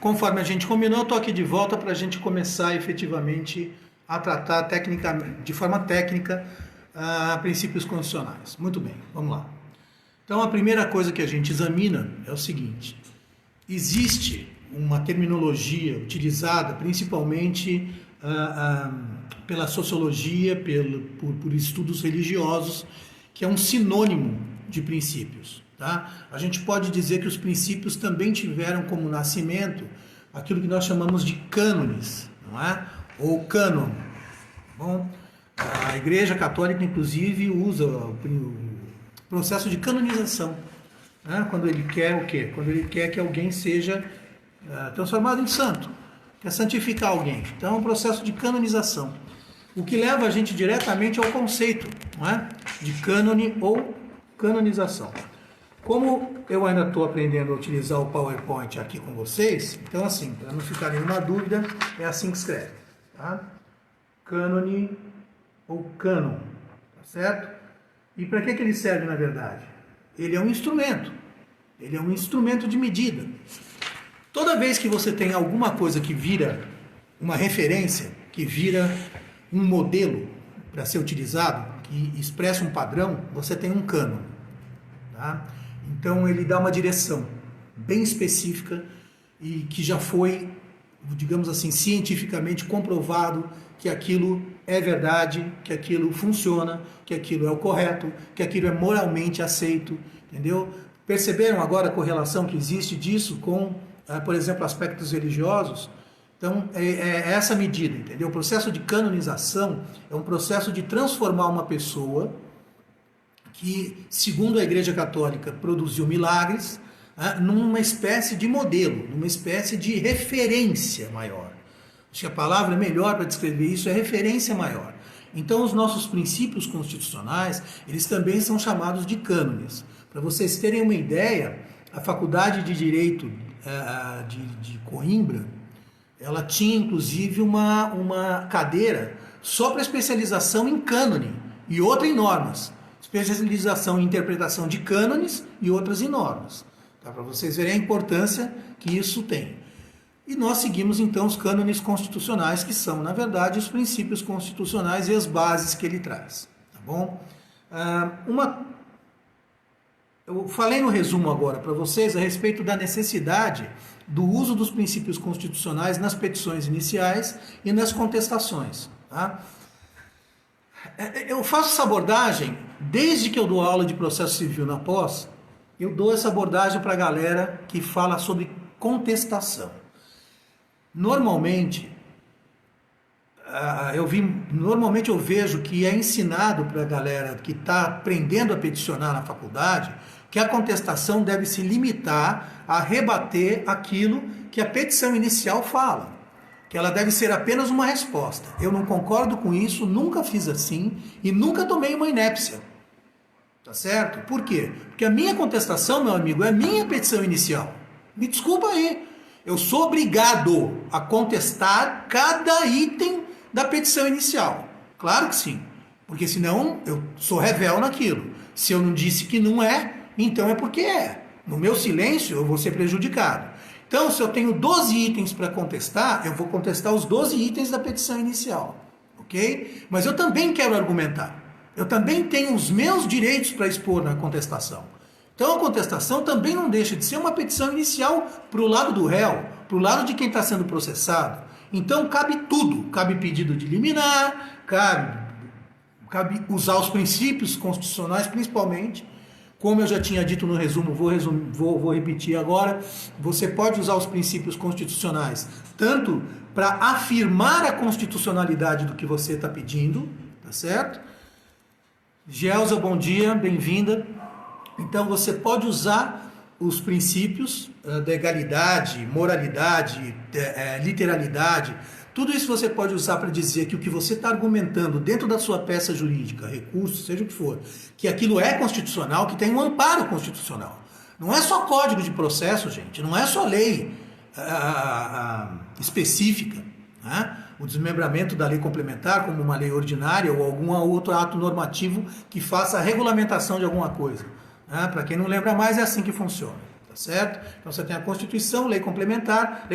Conforme a gente combinou, eu estou aqui de volta para a gente começar efetivamente a tratar de forma técnica princípios constitucionais. Muito bem, vamos lá. Então, a primeira coisa que a gente examina é o seguinte: existe uma terminologia utilizada principalmente pela sociologia, por estudos religiosos, que é um sinônimo de princípios. Tá? A gente pode dizer que os princípios também tiveram como nascimento aquilo que nós chamamos de cânones, não é? Ou cânon. Bom, a Igreja Católica, inclusive, usa o processo de canonização, né? Quando ele quer o quê? Quando ele quer que alguém seja transformado em santo, quer santificar alguém. Então, é um processo de canonização. O que leva a gente diretamente ao conceito, não é? De cânone ou canonização. Como eu ainda estou aprendendo a utilizar o PowerPoint aqui com vocês, então assim, para não ficar nenhuma dúvida, é assim que escreve, tá? Cânone ou cânon, tá certo? E para que ele serve na verdade? Ele é um instrumento de medida. Toda vez que você tem alguma coisa que vira uma referência, que vira um modelo para ser utilizado, que expressa um padrão, você tem um cânon, tá? Então ele dá uma direção bem específica e que já foi, digamos assim, cientificamente comprovado que aquilo é verdade, que aquilo funciona, que aquilo é o correto, que aquilo é moralmente aceito, entendeu? Perceberam agora a correlação que existe disso com, por exemplo, aspectos religiosos? Então é essa medida, entendeu? O processo de canonização é um processo de transformar uma pessoa que, segundo a Igreja Católica, produziu milagres, numa espécie de modelo, numa espécie de referência maior. Acho que a palavra melhor para descrever isso é referência maior. Então, os nossos princípios constitucionais, eles também são chamados de cânones. Para vocês terem uma ideia, a Faculdade de Direito de Coimbra, ela tinha, inclusive, uma cadeira só para especialização em cânone e outra em normas. Especialização em interpretação de cânones e outras em normas. Tá? Para vocês verem a importância que isso tem. E nós seguimos então os cânones constitucionais, que são, na verdade, os princípios constitucionais e as bases que ele traz. Tá bom? Eu falei no resumo agora para vocês a respeito da necessidade do uso dos princípios constitucionais nas petições iniciais e nas contestações. Tá? Eu faço essa abordagem desde que eu dou aula de processo civil na pós. Eu dou essa abordagem para a galera que fala sobre contestação. Normalmente eu vejo que é ensinado para a galera que está aprendendo a peticionar na faculdade que a contestação deve se limitar a rebater aquilo que a petição inicial fala, que ela deve ser apenas uma resposta. Eu não concordo com isso, nunca fiz assim e nunca tomei uma inépcia. Tá certo? Por quê? Porque a minha contestação, meu amigo, é a minha petição inicial. Me desculpa aí. Eu sou obrigado a contestar cada item da petição inicial. Claro que sim. Porque senão eu sou revel naquilo. Se eu não disse que não é, então é porque é. No meu silêncio eu vou ser prejudicado. Então, se eu tenho 12 itens para contestar, eu vou contestar os 12 itens da petição inicial. Ok? Mas eu também quero argumentar. Eu também tenho os meus direitos para expor na contestação. Então a contestação também não deixa de ser uma petição inicial para o lado do réu, para o lado de quem está sendo processado. Então cabe tudo. Cabe pedido de liminar, cabe usar os princípios constitucionais, principalmente. Como eu já tinha dito no resumo, vou repetir agora. Você pode usar os princípios constitucionais tanto para afirmar a constitucionalidade do que você está pedindo, tá certo? Gelsa, bom dia, bem-vinda. Então você pode usar os princípios da legalidade, moralidade, literalidade, tudo isso você pode usar para dizer que o que você está argumentando dentro da sua peça jurídica, recurso, seja o que for, que aquilo é constitucional, que tem um amparo constitucional. Não é só código de processo, gente, não é só lei específica, né? O desmembramento da lei complementar como uma lei ordinária ou algum outro ato normativo que faça a regulamentação de alguma coisa. Para quem não lembra mais, é assim que funciona. tá certo? Então você tem a Constituição, lei complementar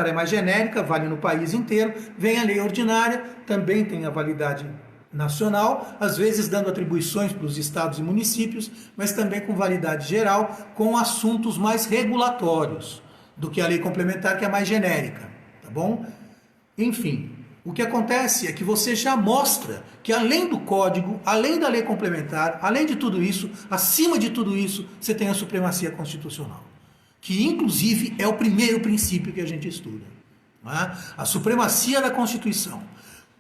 é mais genérica, vale no país inteiro, vem a lei ordinária, também tem a validade nacional, às vezes dando atribuições para os estados e municípios, mas também com validade geral, com assuntos mais regulatórios do que a lei complementar, que é mais genérica, tá bom? Enfim, o que acontece é que você já mostra que além do código, além da lei complementar, além de tudo isso, acima de tudo isso, você tem a supremacia constitucional, que inclusive é o primeiro princípio que a gente estuda, né? A supremacia da Constituição.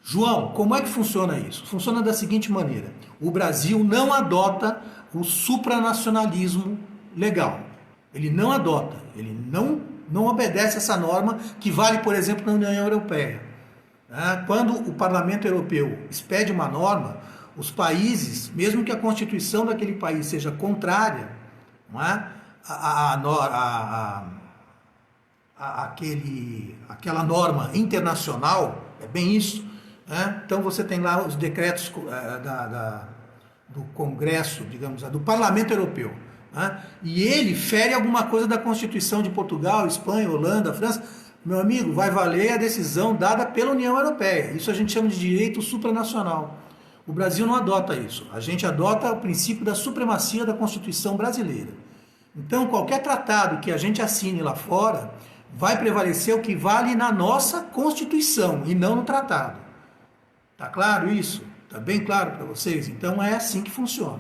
João, como é que funciona isso? Funciona da seguinte maneira: o Brasil não adota o supranacionalismo legal. Ele não adota, ele não obedece essa norma que vale, por exemplo, na União Europeia. Quando o Parlamento Europeu expede uma norma, os países, mesmo que a Constituição daquele país seja contrária, não é, aquela norma internacional, é bem isso. Então você tem lá os decretos do Congresso, digamos, do Parlamento Europeu, e ele fere alguma coisa da Constituição de Portugal, Espanha, Holanda, França, meu amigo, vai valer a decisão dada pela União Europeia. Isso a gente chama de direito supranacional. O Brasil não adota isso. A gente adota o princípio da supremacia da Constituição brasileira. Então, qualquer tratado que a gente assine lá fora vai prevalecer o que vale na nossa Constituição e não no tratado. Tá claro isso? Tá bem claro para vocês? Então é assim que funciona,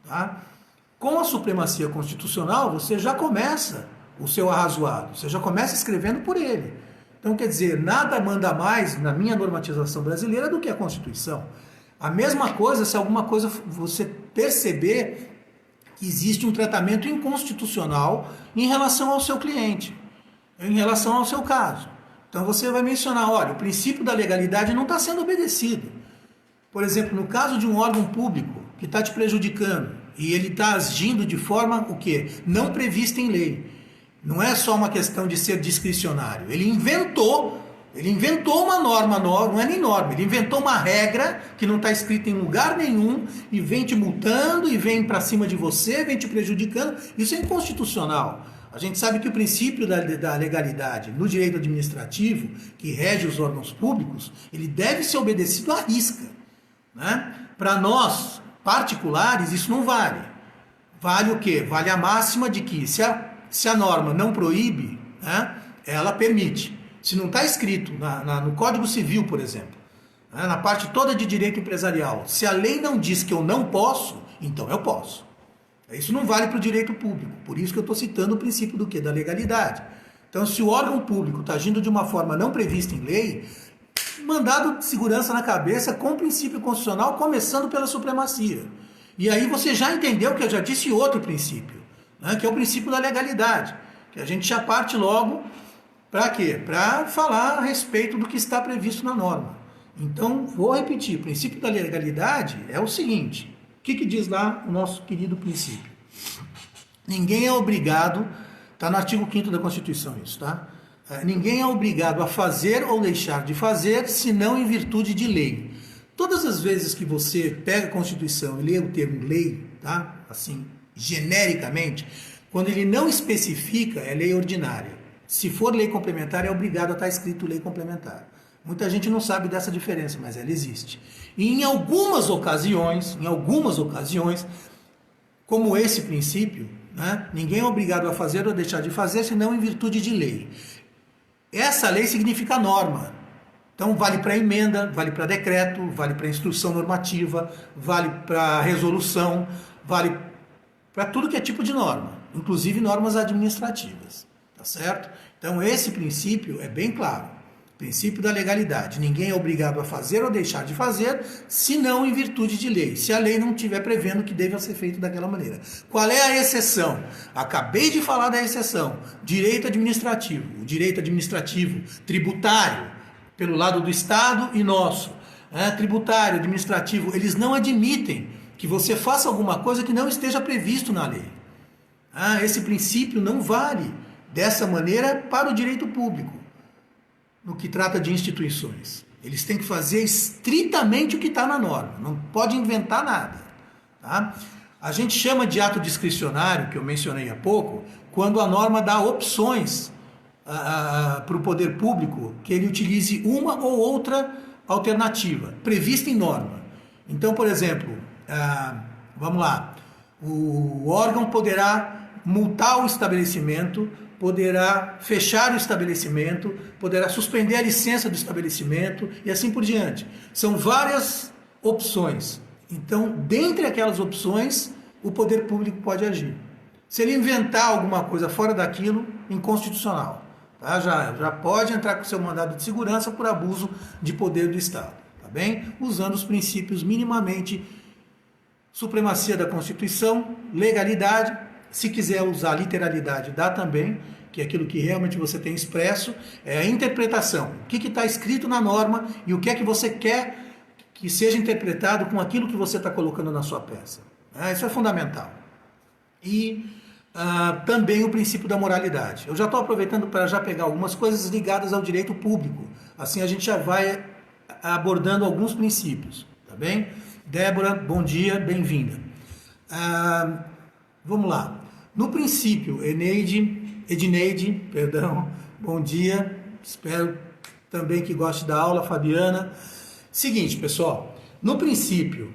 tá? Com a supremacia constitucional, você já começa o seu arrazoado, você já começa escrevendo por ele. Então, quer dizer, nada manda mais na minha normatização brasileira do que a Constituição. A mesma coisa se alguma coisa você perceber que existe um tratamento inconstitucional em relação ao seu cliente, em relação ao seu caso. Então você vai mencionar, olha, o princípio da legalidade não está sendo obedecido. Por exemplo, no caso de um órgão público que está te prejudicando e ele está agindo de forma o quê? Não prevista em lei. Não é só uma questão de ser discricionário. Ele inventou uma norma nova, não é nem norma, ele inventou uma regra que não está escrita em lugar nenhum e vem te multando e vem para cima de você, vem te prejudicando. Isso é inconstitucional. A gente sabe que o princípio da legalidade no direito administrativo, que rege os órgãos públicos, ele deve ser obedecido à risca, né? Para nós, particulares, isso não vale. Vale o quê? Vale a máxima de que se a norma não proíbe, né, ela permite. Se não está escrito no Código Civil, por exemplo, né, na parte toda de direito empresarial, se a lei não diz que eu não posso, então eu posso. Isso não vale para o direito público. Por isso que eu estou citando o princípio do quê? Da legalidade. Então, se o órgão público está agindo de uma forma não prevista em lei, mandado de segurança na cabeça com o princípio constitucional, começando pela supremacia. E aí você já entendeu que eu já disse outro princípio, né, que é o princípio da legalidade, que a gente já parte logo para quê? Para falar a respeito do que está previsto na norma. Então, vou repetir, o princípio da legalidade é o seguinte: o que diz lá o nosso querido princípio? Ninguém é obrigado, está no artigo 5º da Constituição isso, tá? Ninguém é obrigado a fazer ou deixar de fazer, senão em virtude de lei. Todas as vezes que você pega a Constituição e lê o termo lei, tá? Assim, genericamente, quando ele não especifica, é lei ordinária. Se for lei complementar, é obrigado a estar escrito lei complementar. Muita gente não sabe dessa diferença, mas ela existe. E em algumas ocasiões, como esse princípio, né, ninguém é obrigado a fazer ou deixar de fazer, senão em virtude de lei. Essa lei significa norma. Então vale para emenda, vale para decreto, vale para instrução normativa, vale para resolução, vale para tudo que é tipo de norma, inclusive normas administrativas, tá certo? Então esse princípio é bem claro. Princípio da legalidade. Ninguém é obrigado a fazer ou deixar de fazer, senão em virtude de lei. Se a lei não estiver prevendo que deva ser feito daquela maneira. Qual é a exceção? Acabei de falar da exceção. Direito administrativo. O direito administrativo tributário, pelo lado do Estado e nosso. Tributário, administrativo, eles não admitem que você faça alguma coisa que não esteja previsto na lei. Esse princípio não vale dessa maneira para o direito público. No que trata de instituições. Eles têm que fazer estritamente o que está na norma, não pode inventar nada. Tá? A gente chama de ato discricionário, que eu mencionei há pouco, quando a norma dá opções para o poder público que ele utilize uma ou outra alternativa prevista em norma. Então, por exemplo, vamos lá, o órgão poderá multar o estabelecimento, poderá fechar o estabelecimento, poderá suspender a licença do estabelecimento e assim por diante. São várias opções. Então, dentre aquelas opções, o poder público pode agir. Se ele inventar alguma coisa fora daquilo, inconstitucional. Tá? Já pode entrar com seu mandado de segurança por abuso de poder do Estado. Tá bem? Usando os princípios minimamente supremacia da Constituição, legalidade. Se quiser usar literalidade, dá também, que é aquilo que realmente você tem expresso, é a interpretação. O que está escrito na norma e o que é que você quer que seja interpretado com aquilo que você está colocando na sua peça. Isso é fundamental. E também o princípio da moralidade. Eu já estou aproveitando para já pegar algumas coisas ligadas ao direito público. Assim a gente já vai abordando alguns princípios. Tá bem? Débora, bom dia, bem-vinda. Vamos lá. No princípio, Edneide, bom dia. Espero também que goste da aula, Fabiana. Seguinte, pessoal, no princípio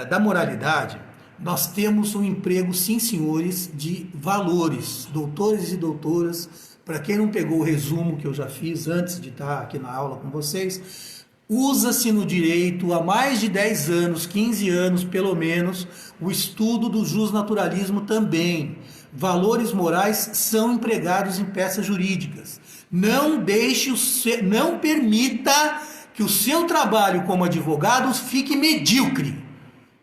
da moralidade, nós temos um emprego, sim, senhores, de valores, doutores e doutoras. Para quem não pegou o resumo que eu já fiz antes de estar aqui na aula com vocês, usa-se no direito há mais de 10 anos, 15 anos pelo menos, o estudo do justnaturalismo também. Valores morais são empregados em peças jurídicas. Não permita que o seu trabalho como advogado fique medíocre.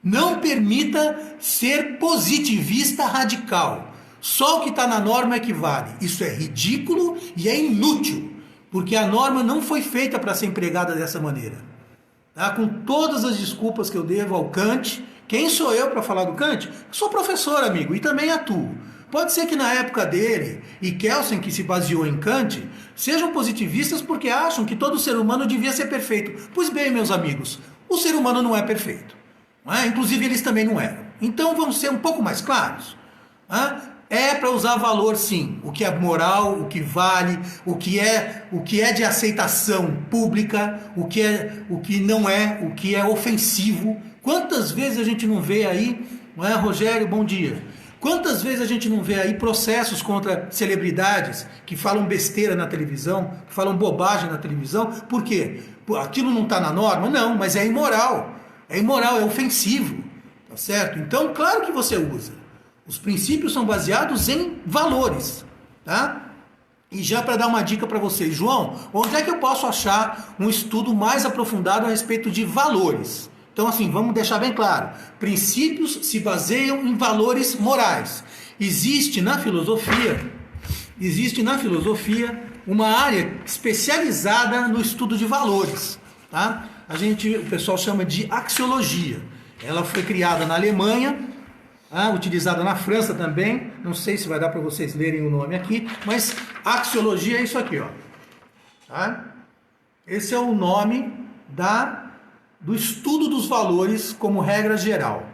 Não permita ser positivista radical. Só o que está na norma é que vale. Isso é ridículo e é inútil, porque a norma não foi feita para ser empregada dessa maneira. Tá? Com todas as desculpas que eu devo ao Kant, quem sou eu para falar do Kant? Sou professor, amigo, e também atuo. Pode ser que na época dele e Kelsen, que se baseou em Kant, sejam positivistas porque acham que todo ser humano devia ser perfeito. Pois bem, meus amigos, o ser humano não é perfeito. Inclusive eles também não eram. Então vamos ser um pouco mais claros. É para usar valor, sim. O que é moral, o que vale, o que é de aceitação pública, o que não é, o que é ofensivo. Quantas vezes a gente não vê aí, Rogério, bom dia. Quantas vezes a gente não vê aí processos contra celebridades que falam besteira na televisão, que falam bobagem na televisão? Por quê? Aquilo não está na norma? Não, mas é imoral. É imoral, é ofensivo, tá certo? Então, claro que você usa. Os princípios são baseados em valores, tá? E já para dar uma dica para vocês, João, onde é que eu posso achar um estudo mais aprofundado a respeito de valores? Então, assim, vamos deixar bem claro. Princípios se baseiam em valores morais. Existe na filosofia uma área especializada no estudo de valores, tá? O pessoal chama de axiologia. Ela foi criada na Alemanha, utilizada na França também. Não sei se vai dar para vocês lerem o nome aqui, mas axiologia é isso aqui, ó. Tá? Esse é o nome do estudo dos valores como regra geral,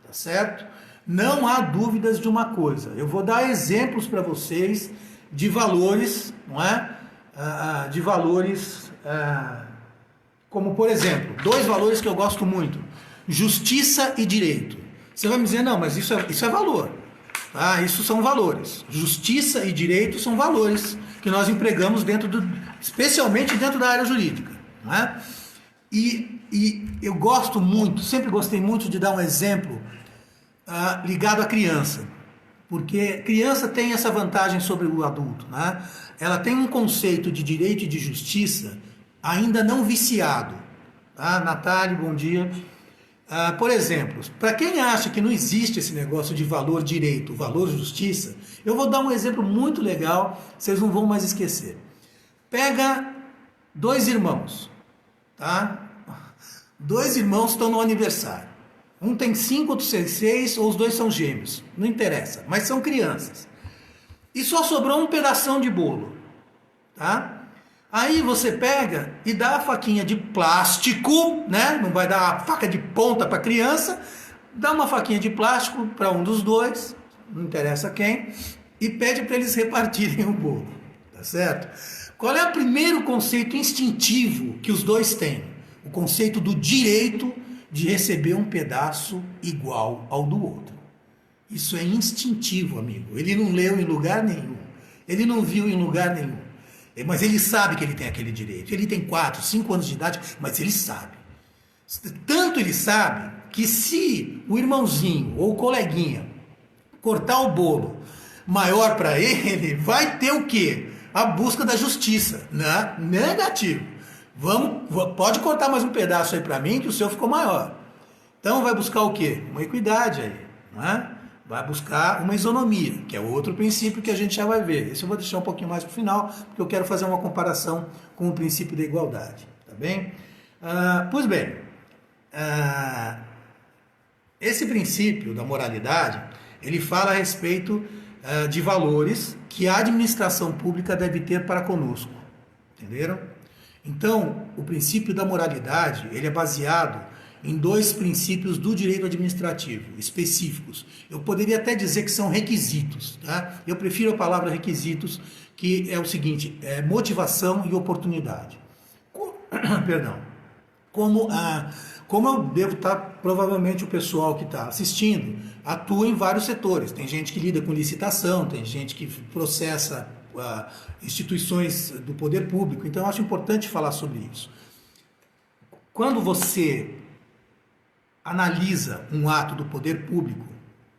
tá certo? Não há dúvidas de uma coisa. Eu vou dar exemplos para vocês de valores, não é? De valores, como por exemplo, 2 valores que eu gosto muito: justiça e direito. Você vai me dizer, não, mas isso é valor. Tá? Isso são valores. Justiça e direito são valores que nós empregamos especialmente dentro da área jurídica. Não é? E eu gosto muito, sempre gostei muito de dar um exemplo ligado à criança. Porque criança tem essa vantagem sobre o adulto. Né? Ela tem um conceito de direito e de justiça ainda não viciado. Tá? Natália, bom dia. Por exemplo, para quem acha que não existe esse negócio de valor direito, valor justiça, eu vou dar um exemplo muito legal, vocês não vão mais esquecer. Pega 2 irmãos, tá? 2 irmãos estão no aniversário. Um tem 5, outro tem 6, ou os 2 são gêmeos, não interessa, mas são crianças. E só sobrou um pedação de bolo, tá? Aí você pega e dá a faquinha de plástico, né? Não vai dar a faca de ponta para a criança. Dá uma faquinha de plástico para um dos 2, não interessa quem. e pede para eles repartirem o bolo, tá certo? Qual é o primeiro conceito instintivo que os dois têm? O conceito do direito de receber um pedaço igual ao do outro. Isso é instintivo, amigo. Ele não leu em lugar nenhum. Ele não viu em lugar nenhum. Mas ele sabe que ele tem aquele direito. Ele tem 4, 5 anos de idade, mas ele sabe. Tanto ele sabe que se o irmãozinho ou o coleguinha cortar o bolo maior para ele, vai ter o quê? A busca da justiça. Não, negativo. Pode cortar mais um pedaço aí para mim que o seu ficou maior. Então vai buscar o quê? Uma equidade aí, não é? Vai buscar uma isonomia, que é outro princípio que a gente já vai ver. Esse eu vou deixar um pouquinho mais para o final, porque eu quero fazer uma comparação com o princípio da igualdade, tá bem? Pois bem, esse princípio da moralidade, ele fala a respeito de valores que a administração pública deve ter para conosco, entenderam? Então, o princípio da moralidade, ele é baseado em 2 princípios do direito administrativo específicos. Eu poderia até dizer que são requisitos, tá? Eu prefiro a palavra requisitos, que é o seguinte, é motivação e oportunidade. Perdão. Como eu devo estar, provavelmente o pessoal que está assistindo atua em vários setores. Tem gente que lida com licitação, tem gente que processa instituições do poder público. Então, eu acho importante falar sobre isso. Quando você analisa um ato do poder público,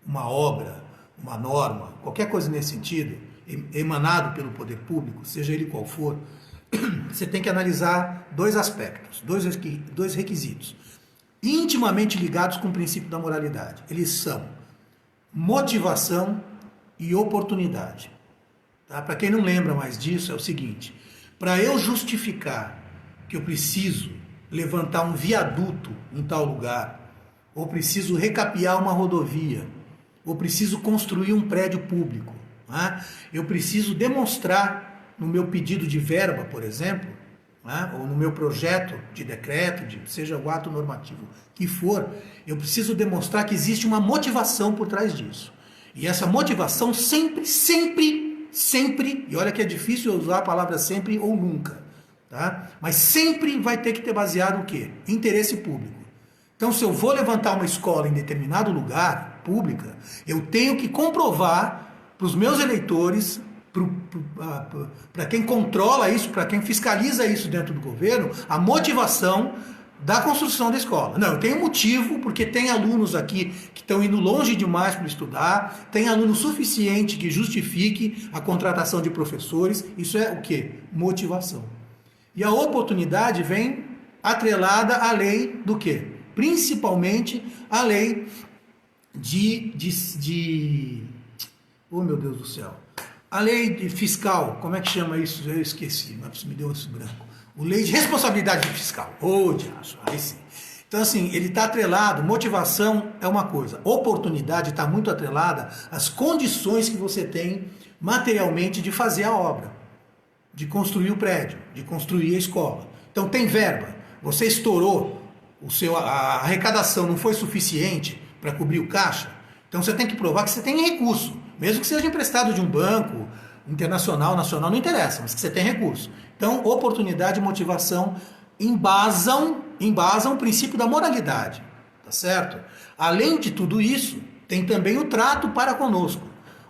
uma obra, uma norma, qualquer coisa nesse sentido, emanado pelo poder público, seja ele qual for, você tem que analisar 2 aspectos, 2 requisitos, intimamente ligados com o princípio da moralidade. Eles são motivação e oportunidade. Tá? Para quem não lembra mais disso, é o seguinte, para eu justificar que eu preciso levantar um viaduto em tal lugar, ou preciso recapear uma rodovia, ou preciso construir um prédio público, né? Eu preciso demonstrar no meu pedido de verba, por exemplo, né? Ou no meu projeto de decreto, seja o ato normativo que for, eu preciso demonstrar que existe uma motivação por trás disso. E essa motivação sempre, e olha que é difícil usar a palavra sempre ou nunca, tá? Mas sempre vai ter que ter baseado o quê? Interesse público. Então, se eu vou levantar uma escola em determinado lugar, pública, eu tenho que comprovar para os meus eleitores, para quem controla isso, para quem fiscaliza isso dentro do governo, a motivação da construção da escola. Não, eu tenho motivo, porque tem alunos aqui que estão indo longe demais para estudar, tem aluno suficiente que justifique a contratação de professores. Isso é o quê? Motivação. E a oportunidade vem atrelada à lei do quê? Principalmente a lei oh, meu Deus do céu. A lei fiscal, como é que chama isso? Eu esqueci, mas me deu esse branco. A lei de responsabilidade fiscal. Ô, diacho, aí sim. Então, assim, ele está atrelado, motivação é uma coisa, oportunidade está muito atrelada às condições que você tem materialmente de fazer a obra, de construir o prédio, de construir a escola. Então, tem verba, você estourou, a arrecadação não foi suficiente para cobrir o caixa, então você tem que provar que você tem recurso, mesmo que seja emprestado de um banco, internacional, nacional, não interessa, mas que você tem recurso. Então, oportunidade e motivação embasam o princípio da moralidade, tá certo? Além de tudo isso, tem também o trato para conosco.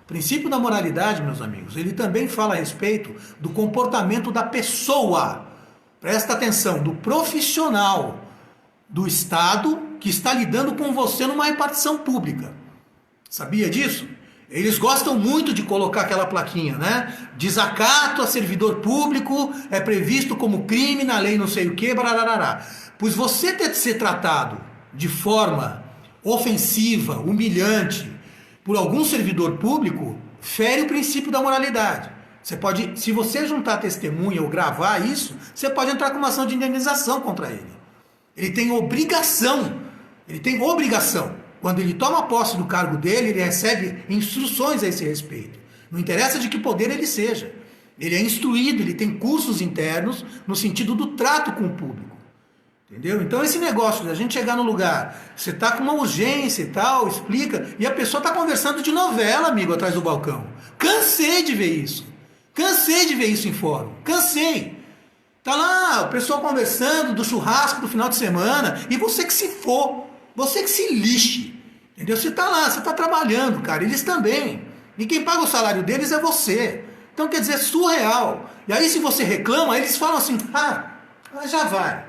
O princípio da moralidade, meus amigos, ele também fala a respeito do comportamento da pessoa. Presta atenção, do profissional, do Estado que está lidando com você numa repartição pública. Sabia disso? Eles gostam muito de colocar aquela plaquinha, né? Desacato a servidor público é previsto como crime na lei não sei o que, bararará. Pois você ter de ser tratado de forma ofensiva, humilhante, por algum servidor público, fere o princípio da moralidade. Você pode, se você juntar testemunha ou gravar isso, você pode entrar com uma ação de indenização contra ele. Ele tem obrigação. Quando ele toma posse do cargo dele, ele recebe instruções a esse respeito. Não interessa de que poder ele seja. Ele é instruído, ele tem cursos internos no sentido do trato com o público. Entendeu? Então esse negócio de a gente chegar no lugar, você tá com uma urgência e tal, explica, e a pessoa tá conversando de novela, amigo, atrás do balcão. Cansei de ver isso. Cansei de ver isso em fórum. Cansei. Tá lá o pessoal conversando do churrasco do final de semana, e você que se for, você que se lixe. Entendeu? Você tá lá, você tá trabalhando, cara, eles também. E quem paga o salário deles é você. Então quer dizer, é surreal. E aí se você reclama, eles falam assim, já vai.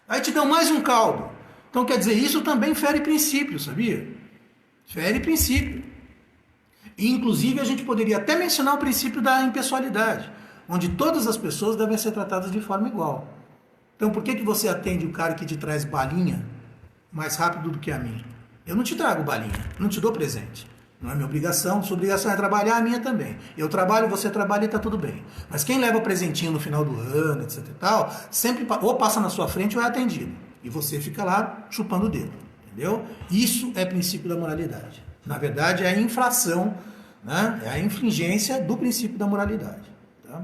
Aí te dão mais um caldo. Então quer dizer, isso também fere princípio, sabia? Fere princípio. E, inclusive a gente poderia até mencionar o princípio da impessoalidade, onde todas as pessoas devem ser tratadas de forma igual. Então por que você atende o cara que te traz balinha mais rápido do que a mim? Eu não te trago balinha, não te dou presente. Não é minha obrigação, sua obrigação é trabalhar, a minha também. Eu trabalho, você trabalha e está tudo bem. Mas quem leva presentinho no final do ano, etc e tal, sempre ou passa na sua frente ou é atendido. E você fica lá chupando o dedo, entendeu? Isso é princípio da moralidade. Na verdade, é a infração, né? É a infringência do princípio da moralidade. Tá?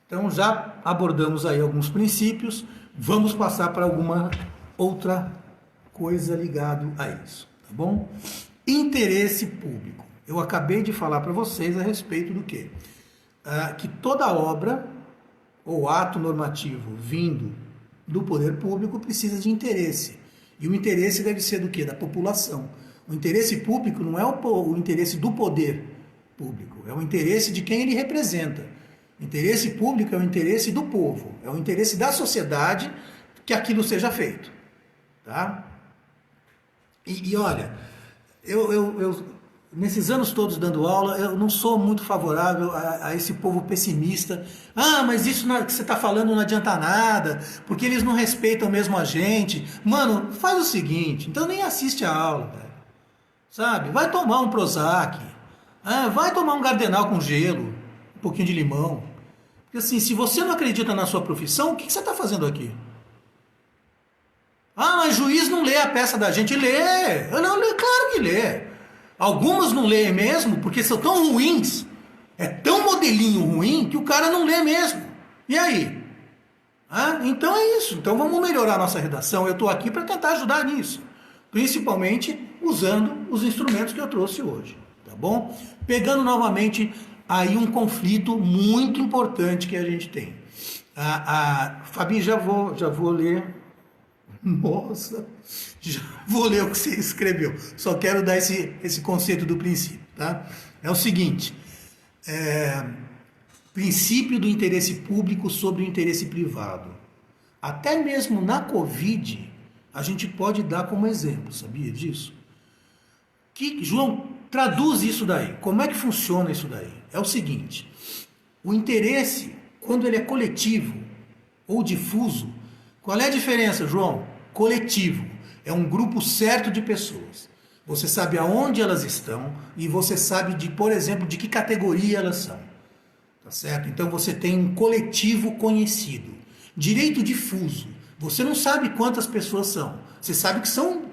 Então, já abordamos aí alguns princípios, vamos passar para alguma outra coisa ligada a isso, tá bom? Interesse público. Eu acabei de falar para vocês a respeito do quê? Que toda obra ou ato normativo vindo do poder público precisa de interesse. E o interesse deve ser do quê? Da população. O interesse público não é o interesse do poder público, é o interesse de quem ele representa. O interesse público é o interesse do povo, é o interesse da sociedade que aquilo seja feito. Tá? E olha, eu nesses anos todos dando aula, eu não sou muito favorável a esse povo pessimista. Mas isso que você está falando não adianta nada, porque eles não respeitam mesmo a gente. Mano, faz o seguinte, então nem assiste a aula, velho. Sabe? Vai tomar um Prozac, vai tomar um Gardenal com gelo, um pouquinho de limão. Porque assim, se você não acredita na sua profissão, o que você está fazendo aqui? Mas juiz não lê a peça da gente. Lê! Não, lê, claro que lê. Algumas não lê mesmo, porque são tão ruins. É tão modelinho ruim que o cara não lê mesmo. E aí? Então é isso. Então vamos melhorar a nossa redação. Eu estou aqui para tentar ajudar nisso. Principalmente usando os instrumentos que eu trouxe hoje. Tá bom? Pegando novamente aí um conflito muito importante que a gente tem. Fabi, já vou ler. Nossa, já vou ler o que você escreveu. Só quero dar esse conceito do princípio, tá? É o seguinte, princípio do interesse público sobre o interesse privado. Até mesmo na Covid, a gente pode dar como exemplo, sabia disso? João, traduz isso daí. Como é que funciona isso daí? É o seguinte, o interesse, quando ele é coletivo ou difuso, qual é a diferença, João? Coletivo. É um grupo certo de pessoas. Você sabe aonde elas estão e você sabe, por exemplo, de que categoria elas são. Tá certo? Então você tem um coletivo conhecido. Direito difuso. Você não sabe quantas pessoas são. Você sabe que são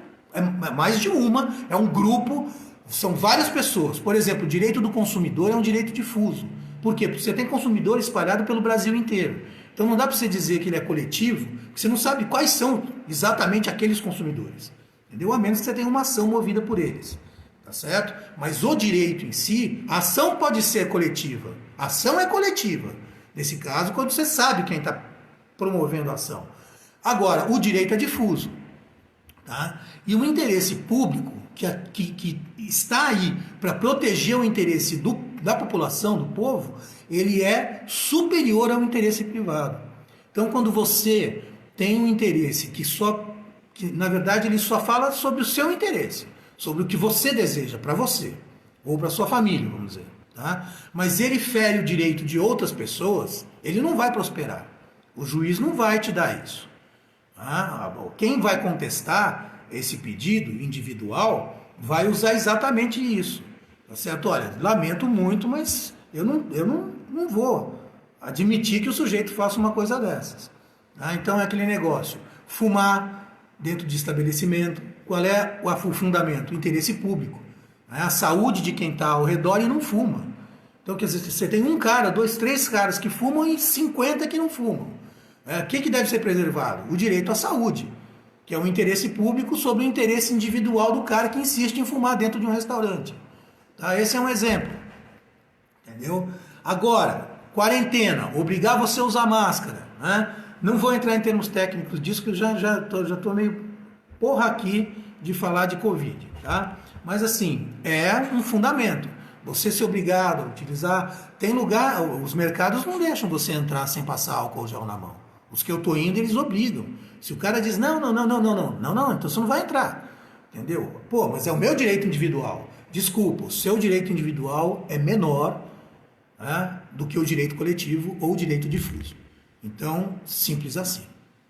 mais de uma, é um grupo, são várias pessoas. Por exemplo, o direito do consumidor é um direito difuso. Por quê? Porque você tem consumidor espalhado pelo Brasil inteiro. Então não dá para você dizer que ele é coletivo, porque você não sabe quais são exatamente aqueles consumidores. Entendeu? A menos que você tenha uma ação movida por eles. Tá certo? Mas o direito em si, a ação pode ser coletiva. A ação é coletiva. Nesse caso, quando você sabe quem está promovendo a ação. Agora, o direito é difuso. Tá? E o interesse público, que está aí para proteger o interesse da população, do povo, ele é superior ao interesse privado. Então, quando você tem um interesse que na verdade, ele só fala sobre o seu interesse, sobre o que você deseja para você, ou para sua família, vamos dizer. Tá? Mas ele fere o direito de outras pessoas, ele não vai prosperar. O juiz não vai te dar isso. Quem vai contestar esse pedido individual vai usar exatamente isso. Tá certo? Olha, lamento muito, mas eu não vou admitir que o sujeito faça uma coisa dessas. Então é aquele negócio, fumar dentro de estabelecimento, qual é o fundamento? O interesse público. A saúde de quem está ao redor e não fuma. Então, quer dizer, você tem um cara, 2, 3 caras que fumam e 50 que não fumam. O que deve ser preservado? O direito à saúde, que é um interesse público sobre o interesse individual do cara que insiste em fumar dentro de um restaurante. Tá? Esse é um exemplo. Entendeu? Agora, quarentena, obrigar você a usar máscara. Né? Não vou entrar em termos técnicos disso, que eu já tô meio porra aqui de falar de Covid. Tá? Mas assim, é um fundamento. Você ser obrigado a utilizar... Tem lugar, os mercados não deixam você entrar sem passar álcool gel na mão. Os que eu tô indo, eles obrigam. Se o cara diz, não, então você não vai entrar. Entendeu? Pô, mas é o meu direito individual. Desculpa, o seu direito individual é menor, né, do que o direito coletivo ou o direito difuso. Então, simples assim.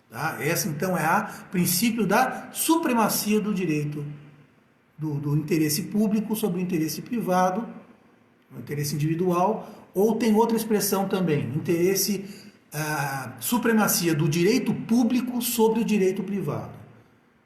Tá? Essa, então, é o princípio da supremacia do direito, do interesse público sobre o interesse privado, o interesse individual, ou tem outra expressão também, supremacia do direito público sobre o direito privado.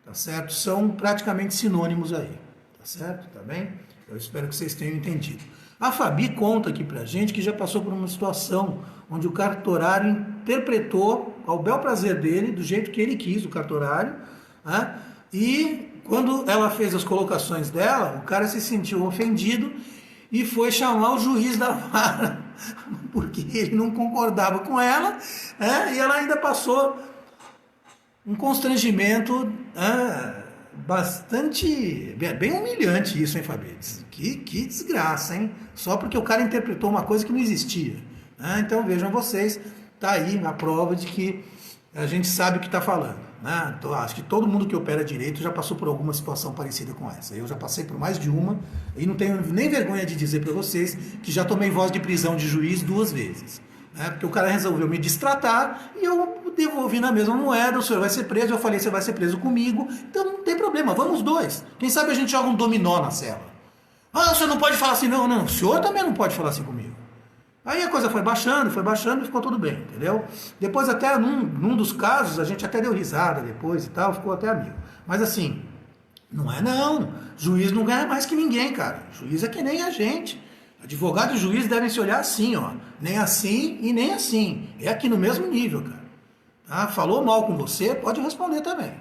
Tá certo? São praticamente sinônimos aí. Tá certo? Tá bem? Eu espero que vocês tenham entendido. A Fabi conta aqui pra gente que já passou por uma situação onde o cartorário interpretou ao bel prazer dele, do jeito que ele quis, o cartorário, né? E quando ela fez as colocações dela, o cara se sentiu ofendido e foi chamar o juiz da vara, porque ele não concordava com ela, né? E ela ainda passou um constrangimento bastante, bem humilhante isso, hein, Fabi? Que desgraça, hein? Só porque o cara interpretou uma coisa que não existia. Então vejam vocês, tá aí a prova de que a gente sabe o que está falando. Né? Então, acho que todo mundo que opera direito já passou por alguma situação parecida com essa. Eu já passei por mais de uma e não tenho nem vergonha de dizer para vocês que já tomei voz de prisão de juiz 2 vezes. Né? Porque o cara resolveu me destratar e eu devolvi na mesma moeda, o senhor vai ser preso, eu falei, você vai ser preso comigo, então não tem problema, vamos 2. Quem sabe a gente joga um dominó na cela. Ah, o senhor não pode falar assim, não, o senhor também não pode falar assim comigo. Aí a coisa foi baixando e ficou tudo bem, entendeu? Depois até num dos casos, a gente até deu risada depois e tal, ficou até amigo. Mas assim, não é não. Juiz não ganha mais que ninguém, cara. Juiz é que nem a gente. Advogado e juiz devem se olhar assim, ó. Nem assim e nem assim. É aqui no mesmo nível, cara. Tá? Falou mal com você, pode responder também.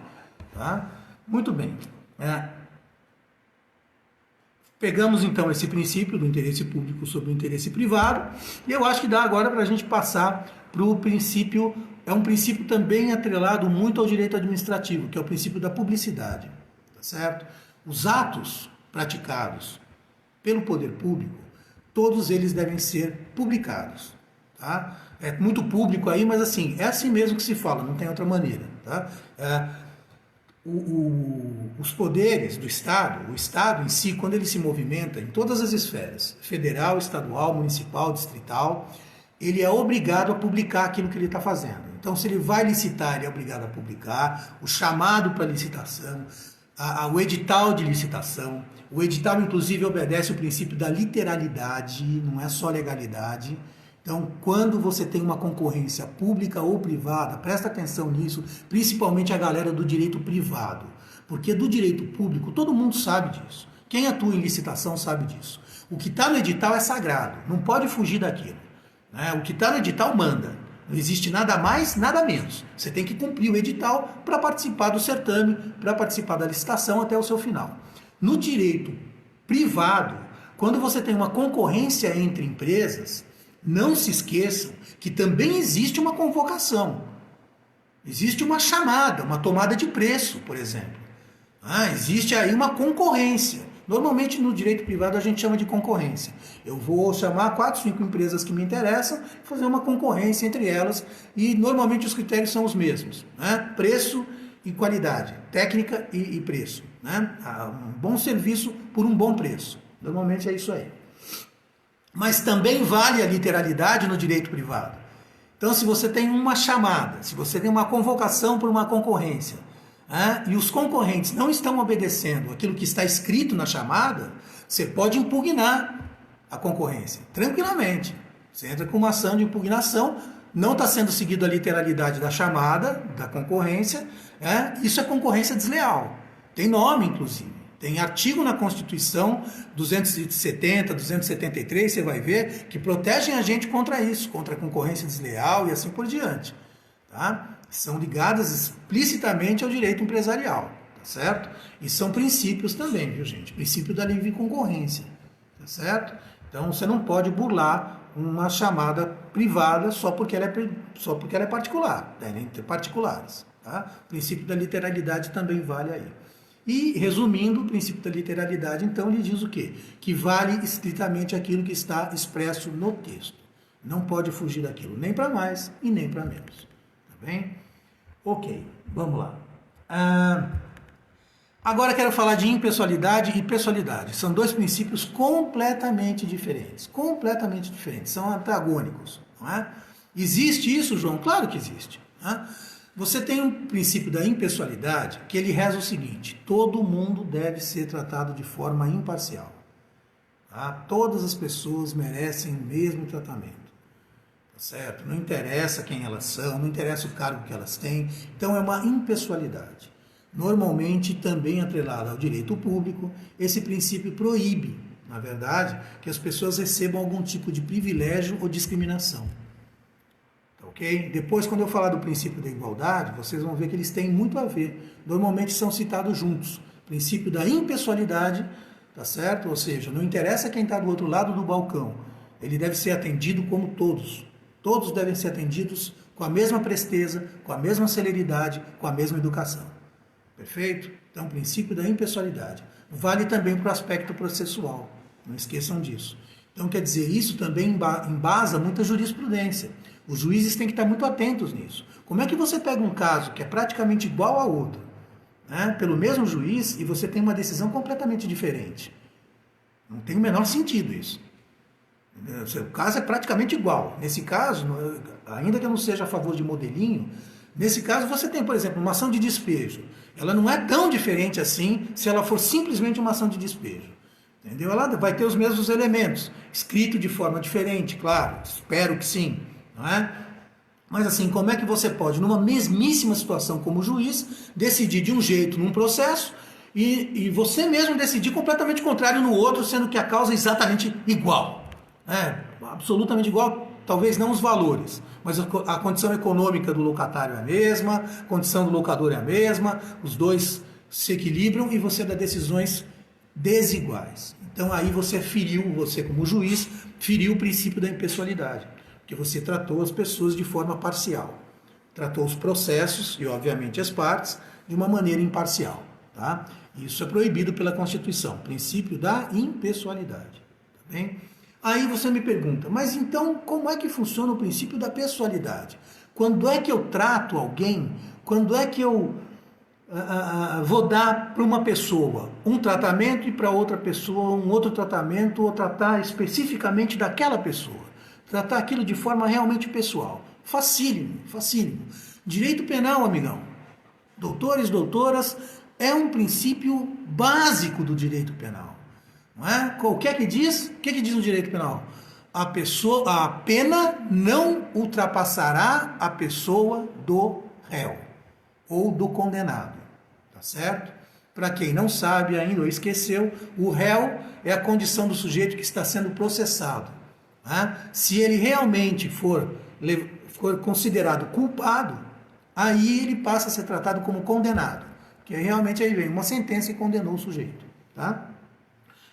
Tá? Muito bem. Pegamos então esse princípio do interesse público sobre o interesse privado, e eu acho que dá agora para a gente passar para o princípio, é um princípio também atrelado muito ao direito administrativo, que é o princípio da publicidade, tá certo? Os atos praticados pelo poder público, todos eles devem ser publicados, tá? É muito público aí, mas assim, é assim mesmo que se fala, não tem outra maneira, tá? Os poderes do Estado, o Estado em si, quando ele se movimenta em todas as esferas, federal, estadual, municipal, distrital, ele é obrigado a publicar aquilo que ele está fazendo. Então, se ele vai licitar, ele é obrigado a publicar o chamado para licitação, o edital de licitação. O edital, inclusive, obedece o princípio da literalidade, não é só legalidade. Então, quando você tem uma concorrência pública ou privada, presta atenção nisso, principalmente a galera do direito privado, porque do direito público todo mundo sabe disso. Quem atua em licitação sabe disso. O que está no edital é sagrado, não pode fugir daquilo. Né? O que está no edital manda, não existe nada mais, nada menos. Você tem que cumprir o edital para participar do certame, para participar da licitação até o seu final. No direito privado, quando você tem uma concorrência entre empresas, não se esqueçam que também existe uma convocação. Existe uma chamada, uma tomada de preço, por exemplo. Existe aí uma concorrência. Normalmente no direito privado a gente chama de concorrência. Eu vou chamar 4, 5 empresas que me interessam, fazer uma concorrência entre elas e normalmente os critérios são os mesmos. Né? Preço e qualidade, técnica e preço. Né? Um bom serviço por um bom preço. Normalmente é isso aí. Mas também vale a literalidade no direito privado. Então, se você tem uma chamada, se você tem uma convocação por uma concorrência, e os concorrentes não estão obedecendo aquilo que está escrito na chamada, você pode impugnar a concorrência, tranquilamente. Você entra com uma ação de impugnação, não está sendo seguido a literalidade da chamada, da concorrência, isso é concorrência desleal. Tem nome, inclusive. Tem artigo na Constituição 270, 273, você vai ver, que protegem a gente contra isso, contra a concorrência desleal e assim por diante. tá? São ligadas explicitamente ao direito empresarial, tá certo? E são princípios também, viu, gente? Princípio da livre concorrência, tá certo? Então você não pode burlar uma chamada privada só porque ela é particular, devem ter particulares, tá? O princípio da literalidade também vale aí. E, resumindo, o princípio da literalidade, então, ele diz o quê? Que vale estritamente aquilo que está expresso no texto. Não pode fugir daquilo, nem para mais e nem para menos. Tá bem? Ok, vamos lá. Agora quero falar de impessoalidade e pessoalidade. São dois princípios completamente diferentes. Completamente diferentes. São antagônicos. Não é? Existe isso, João? Claro que existe. Né? Você tem um princípio da impessoalidade que ele reza o seguinte: todo mundo deve ser tratado de forma imparcial. Tá? Todas as pessoas merecem o mesmo tratamento. Tá certo? Não interessa quem elas são, não interessa o cargo que elas têm. Então é uma impessoalidade. Normalmente também atrelada ao direito público, esse princípio proíbe, na verdade, que as pessoas recebam algum tipo de privilégio ou discriminação. Ok? Depois, quando eu falar do princípio da igualdade, vocês vão ver que eles têm muito a ver. Normalmente são citados juntos. Princípio da impessoalidade, tá certo? Ou seja, não interessa quem está do outro lado do balcão. Ele deve ser atendido como todos. Todos devem ser atendidos com a mesma presteza, com a mesma celeridade, com a mesma educação. Perfeito? Então, o princípio da impessoalidade. Vale também para o aspecto processual. Não esqueçam disso. Então, quer dizer, isso também embasa muita jurisprudência. Os juízes têm que estar muito atentos nisso. Como é que você pega um caso que é praticamente igual a outro, né, pelo mesmo juiz, e você tem uma decisão completamente diferente? Não tem o menor sentido isso. O caso é praticamente igual. Nesse caso, ainda que eu não seja a favor de modelinho, nesse caso você tem, por exemplo, uma ação de despejo. Ela não é tão diferente assim se ela for simplesmente uma ação de despejo. Entendeu? Ela vai ter os mesmos elementos, escrito de forma diferente, claro, espero que sim. Não é? Mas assim, como é que você pode, numa mesmíssima situação como juiz, decidir de um jeito num processo e você mesmo decidir completamente contrário no outro, sendo que a causa é exatamente igual? Absolutamente igual, talvez não os valores, mas a condição econômica do locatário é a mesma, a condição do locador é a mesma, os dois se equilibram e você dá decisões desiguais. Então aí você como juiz, feriu o princípio da impessoalidade, porque você tratou as pessoas de forma parcial, tratou os processos e obviamente as partes de uma maneira imparcial. Tá? Isso é proibido pela Constituição, princípio da impessoalidade. Tá bem? Aí você me pergunta, mas então como é que funciona o princípio da pessoalidade? Quando é que eu trato alguém, quando é que eu vou dar para uma pessoa um tratamento e para outra pessoa um outro tratamento, ou tratar especificamente daquela pessoa? Tratar aquilo de forma realmente pessoal. Facílimo, facílimo. Direito penal, amigão, doutores, doutoras, é um princípio básico do direito penal. Não é? O que é que diz? O que é que diz no direito penal? A pena não ultrapassará a pessoa do réu ou do condenado. Tá certo? Para quem não sabe ainda ou esqueceu, o réu é a condição do sujeito que está sendo processado. Né? Se ele realmente for considerado culpado, aí ele passa a ser tratado como condenado. Que realmente aí vem uma sentença e condenou o sujeito. Tá?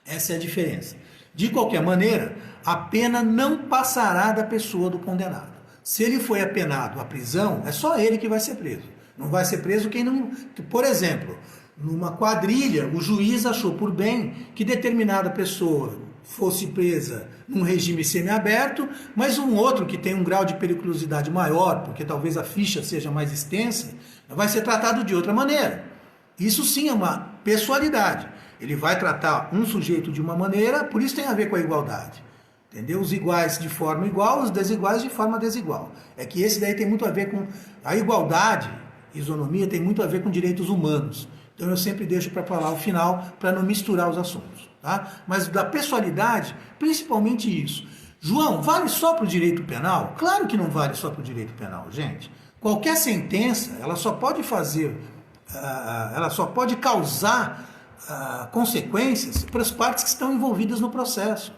Essa é a diferença. De qualquer maneira, a pena não passará da pessoa do condenado. Se ele foi apenado à prisão, é só ele que vai ser preso. Não vai ser preso quem não... Por exemplo, numa quadrilha, o juiz achou por bem que determinada pessoa fosse presa num regime semiaberto, mas um outro que tem um grau de periculosidade maior, porque talvez a ficha seja mais extensa, vai ser tratado de outra maneira. Isso sim é uma pessoalidade. Ele vai tratar um sujeito de uma maneira, por isso tem a ver com a igualdade. Entendeu? Os iguais de forma igual, os desiguais de forma desigual. É que esse daí tem muito a ver com... A igualdade, isonomia, tem muito a ver com direitos humanos. Então eu sempre deixo para falar o final, para não misturar os assuntos. Tá? Mas da pessoalidade, principalmente isso. João, vale só para o direito penal? Claro que não vale só para o direito penal, gente. Qualquer sentença, ela só pode causar consequências para as partes que estão envolvidas no processo.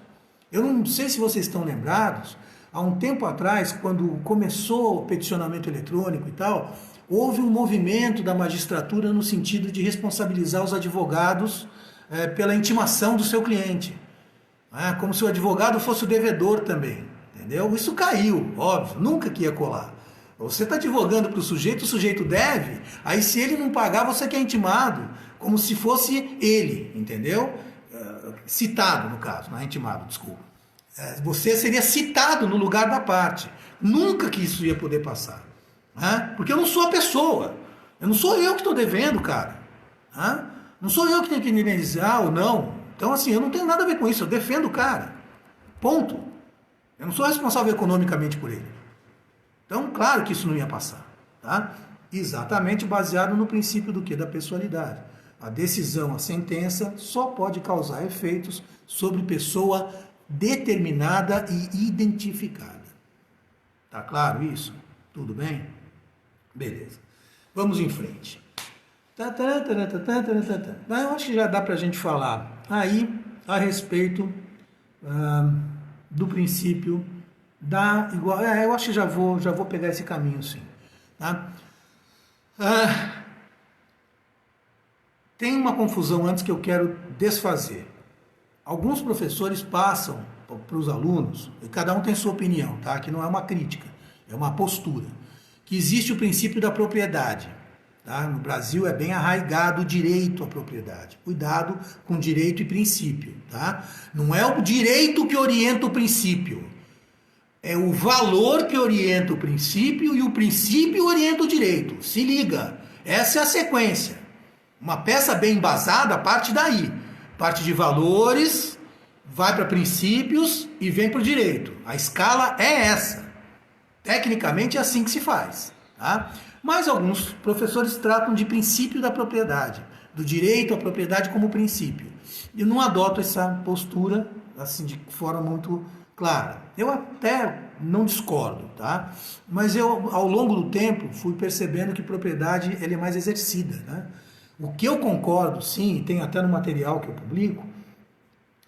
Eu não sei se vocês estão lembrados, há um tempo atrás, quando começou o peticionamento eletrônico e tal, houve um movimento da magistratura no sentido de responsabilizar os advogados pela intimação do seu cliente. Como se o advogado fosse o devedor também, entendeu? Isso caiu, óbvio, nunca que ia colar. Você está advogando para o sujeito deve, aí se ele não pagar, você que é intimado, como se fosse ele, entendeu? Citado, no caso, não é intimado, desculpa. Você seria citado no lugar da parte. Nunca que isso ia poder passar. Porque eu não sou a pessoa. Não sou eu que estou devendo, cara. Não sou eu que tenho que indenizar ou não. Então, assim, eu não tenho nada a ver com isso. Eu defendo o cara. Ponto. Eu não sou responsável economicamente por ele. Então, claro que isso não ia passar. Tá? Exatamente baseado no princípio do quê? Da pessoalidade. A decisão, a sentença, só pode causar efeitos sobre pessoa determinada e identificada. Tá claro isso? Tudo bem? Beleza. Vamos em frente. Eu acho que já dá para a gente falar aí a respeito do princípio da igual. Eu acho que já vou pegar esse caminho, sim. Tá? Tem uma confusão antes que eu quero desfazer. Alguns professores passam para os alunos, e cada um tem sua opinião, tá? Que não é uma crítica, é uma postura, que existe o princípio da propriedade. Tá? No Brasil é bem arraigado o direito à propriedade. Cuidado com direito e princípio. Tá? Não é o direito que orienta o princípio, é o valor que orienta o princípio e o princípio orienta o direito. Se liga, essa é a sequência. Uma peça bem embasada parte daí. Parte de valores, vai para princípios e vem para o direito. A escala é essa. Tecnicamente é assim que se faz. Tá? Mas alguns professores tratam de princípio da propriedade, do direito à propriedade como princípio. Eu não adoto essa postura assim de forma muito clara. Eu até não discordo, tá? Mas eu, ao longo do tempo, fui percebendo que propriedade ela é mais exercida, né? O que eu concordo, sim, e tem até no material que eu publico,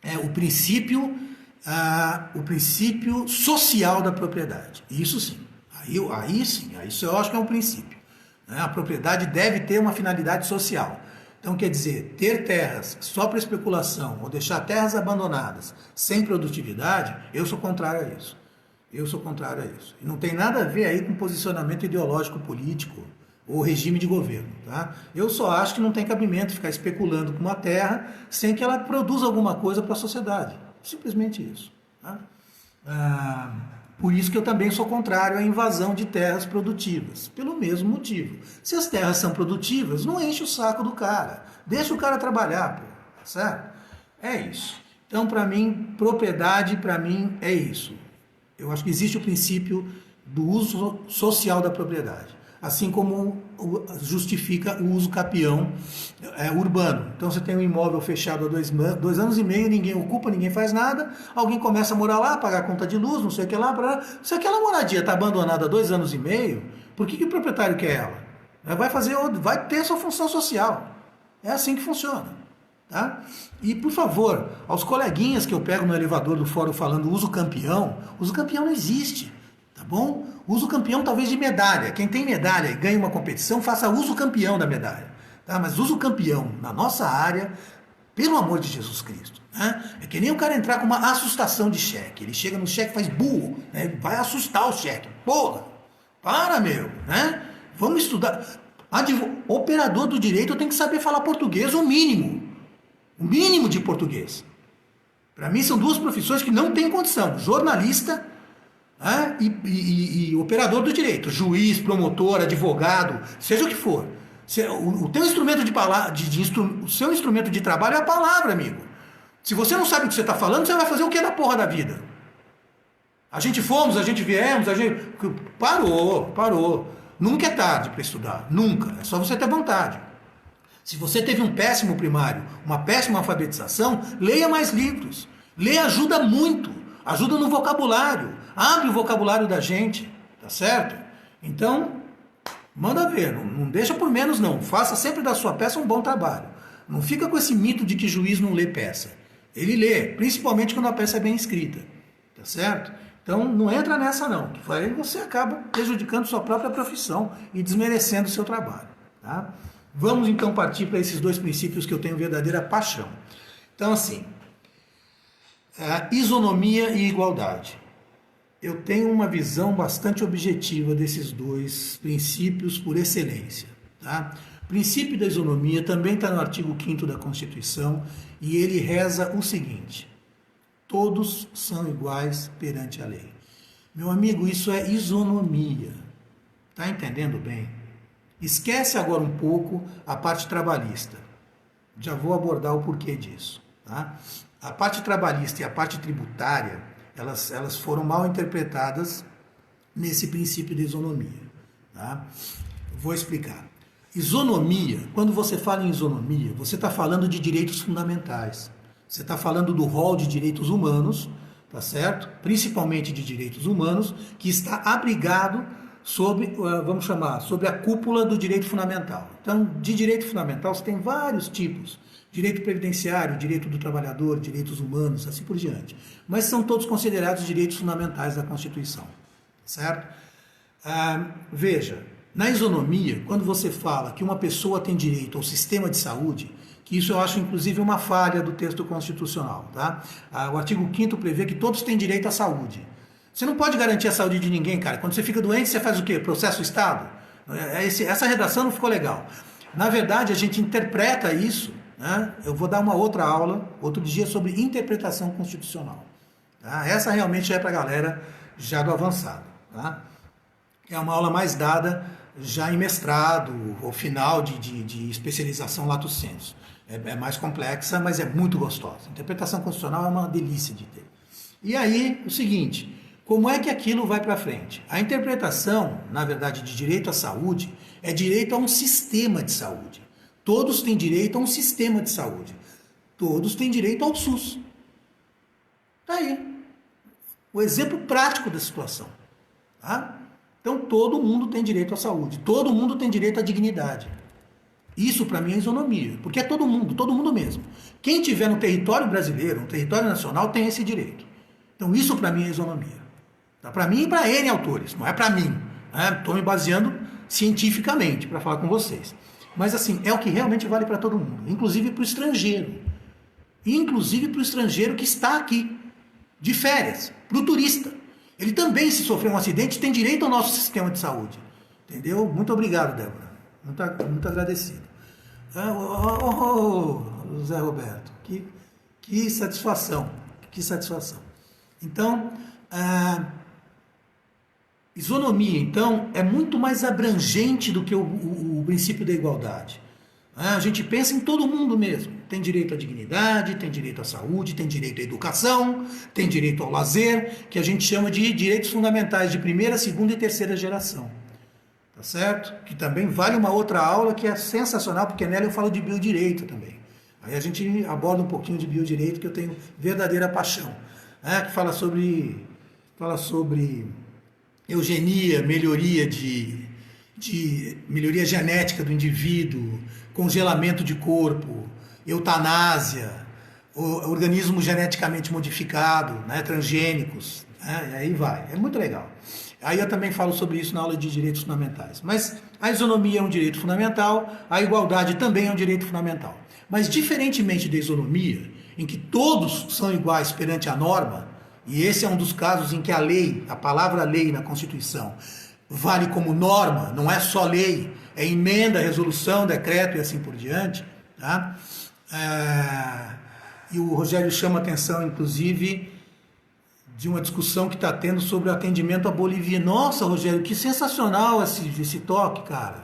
é o princípio social da propriedade. Isso sim. Aí sim, isso eu acho que é um princípio. A propriedade deve ter uma finalidade social. Então, quer dizer, ter terras só para especulação ou deixar terras abandonadas sem produtividade, eu sou contrário a isso. Eu sou contrário a isso. E não tem nada a ver aí com posicionamento ideológico político ou regime de governo. Tá? Eu só acho que não tem cabimento ficar especulando com uma terra sem que ela produza alguma coisa para a sociedade. Simplesmente isso. Tá? Por isso que eu também sou contrário à invasão de terras produtivas, pelo mesmo motivo. Se as terras são produtivas, não enche o saco do cara, deixa o cara trabalhar, pô, tá certo? É isso. Então, para mim, propriedade, para mim, é isso. Eu acho que existe o princípio do uso social da propriedade, assim como justifica o uso capião urbano. Então você tem um imóvel fechado há 2 anos e meio, ninguém ocupa, ninguém faz nada, alguém começa a morar lá, pagar a conta de luz, não sei o que lá, se aquela moradia está abandonada há 2 anos e meio, por que o proprietário quer ela? Vai ter sua função social. É assim que funciona. Tá? E por favor, aos coleguinhas que eu pego no elevador do fórum falando uso campeão não existe. Tá bom? Uso campeão talvez de medalha. Quem tem medalha e ganha uma competição, faça uso campeão da medalha. Tá? Mas uso campeão na nossa área, pelo amor de Jesus Cristo. Né? É que nem o cara entrar com uma assustação de cheque. Ele chega no cheque e faz burro. Né? Vai assustar o cheque. Porra! Para, meu! Né? Vamos estudar. Operador do direito tem que saber falar português, o mínimo. O mínimo de português. Para mim são duas profissões que não têm condição. Jornalista e operador do direito, juiz, promotor, advogado, seja o que for. O teu instrumento o seu instrumento de trabalho é a palavra, amigo. Se você não sabe o que você está falando, você vai fazer o que da porra da vida? A gente viemos, parou. Nunca é tarde para estudar, nunca. É só você ter vontade. Se você teve um péssimo primário, uma péssima alfabetização, leia mais livros. Leia ajuda muito, ajuda no vocabulário. Abre o vocabulário da gente, tá certo? Então, manda ver, não deixa por menos não. Faça sempre da sua peça um bom trabalho. Não fica com esse mito de que juiz não lê peça. Ele lê, principalmente quando a peça é bem escrita, tá certo? Então não entra nessa não, que aí você acaba prejudicando sua própria profissão e desmerecendo o seu trabalho. Tá? Vamos então partir para esses dois princípios que eu tenho verdadeira paixão. Então assim, isonomia e igualdade. Eu tenho uma visão bastante objetiva desses dois princípios por excelência. Tá? O princípio da isonomia também está no artigo 5º da Constituição e ele reza o seguinte: todos são iguais perante a lei. Meu amigo, isso é isonomia. Está entendendo bem? Esquece agora um pouco a parte trabalhista. Já vou abordar o porquê disso. Tá? A parte trabalhista e a parte tributária, elas foram mal interpretadas nesse princípio de isonomia. Tá? Vou explicar. Isonomia, quando você fala em isonomia, você está falando de direitos fundamentais. Você está falando do rol de direitos humanos, tá certo? Principalmente de direitos humanos, que está abrigado sob, vamos chamar, sob a cúpula do direito fundamental. Então, de direito fundamental, você tem vários tipos. Direito previdenciário, direito do trabalhador, direitos humanos, assim por diante. Mas são todos considerados direitos fundamentais da Constituição, certo? Veja, na isonomia, quando você fala que uma pessoa tem direito ao sistema de saúde, que isso eu acho inclusive uma falha do texto constitucional, tá? O artigo 5º prevê que todos têm direito à saúde. Você não pode garantir a saúde de ninguém, cara. Quando você fica doente, você faz o quê? Processa o Estado? Essa redação não ficou legal. Na verdade, a gente interpreta isso, né? Eu vou dar uma outra aula, outro dia, sobre interpretação constitucional. Tá? Essa realmente é para a galera já do avançado. Tá? É uma aula mais dada já em mestrado, ou final de especialização lato sensu. É mais complexa, mas é muito gostosa. Interpretação constitucional é uma delícia de ter. E aí, o seguinte, como é que aquilo vai para frente? A interpretação, na verdade, de direito à saúde, é direito a um sistema de saúde. Todos têm direito a um sistema de saúde. Todos têm direito ao SUS. Está aí. O exemplo prático da situação. Tá? Então, todo mundo tem direito à saúde. Todo mundo tem direito à dignidade. Isso, para mim, é isonomia. Porque é todo mundo mesmo. Quem tiver no território brasileiro, no território nacional, tem esse direito. Então, isso, para mim, é isonomia. Tá? Para mim e para N autores. Não é para mim. Estou me baseando cientificamente para falar com vocês. Mas, assim, é o que realmente vale para todo mundo. Inclusive para o estrangeiro. Inclusive para o estrangeiro que está aqui, de férias, para o turista. Ele também, se sofrer um acidente, tem direito ao nosso sistema de saúde. Entendeu? Muito obrigado, Débora. Muito agradecido. Zé Roberto, que satisfação. Que satisfação. Então, isonomia, então, é muito mais abrangente do que o princípio da igualdade. A gente pensa em todo mundo mesmo. Tem direito à dignidade, tem direito à saúde, tem direito à educação, tem direito ao lazer, que a gente chama de direitos fundamentais de primeira, segunda e terceira geração. Tá certo? Que também vale uma outra aula que é sensacional, porque nela eu falo de biodireito também. Aí a gente aborda um pouquinho de biodireito, que eu tenho verdadeira paixão. Que fala sobre eugenia, melhoria melhoria genética do indivíduo, congelamento de corpo, eutanásia, organismo geneticamente modificado, transgênicos, e aí vai. É muito legal. Aí eu também falo sobre isso na aula de direitos fundamentais. Mas a isonomia é um direito fundamental, a igualdade também é um direito fundamental. Mas diferentemente da isonomia, em que todos são iguais perante a norma, e esse é um dos casos em que a lei, a palavra lei na Constituição, vale como norma, não é só lei, é emenda, resolução, decreto e assim por diante. Tá? E o Rogério chama atenção, inclusive, de uma discussão que está tendo sobre o atendimento à boliviana. Nossa, Rogério, que sensacional esse toque, cara.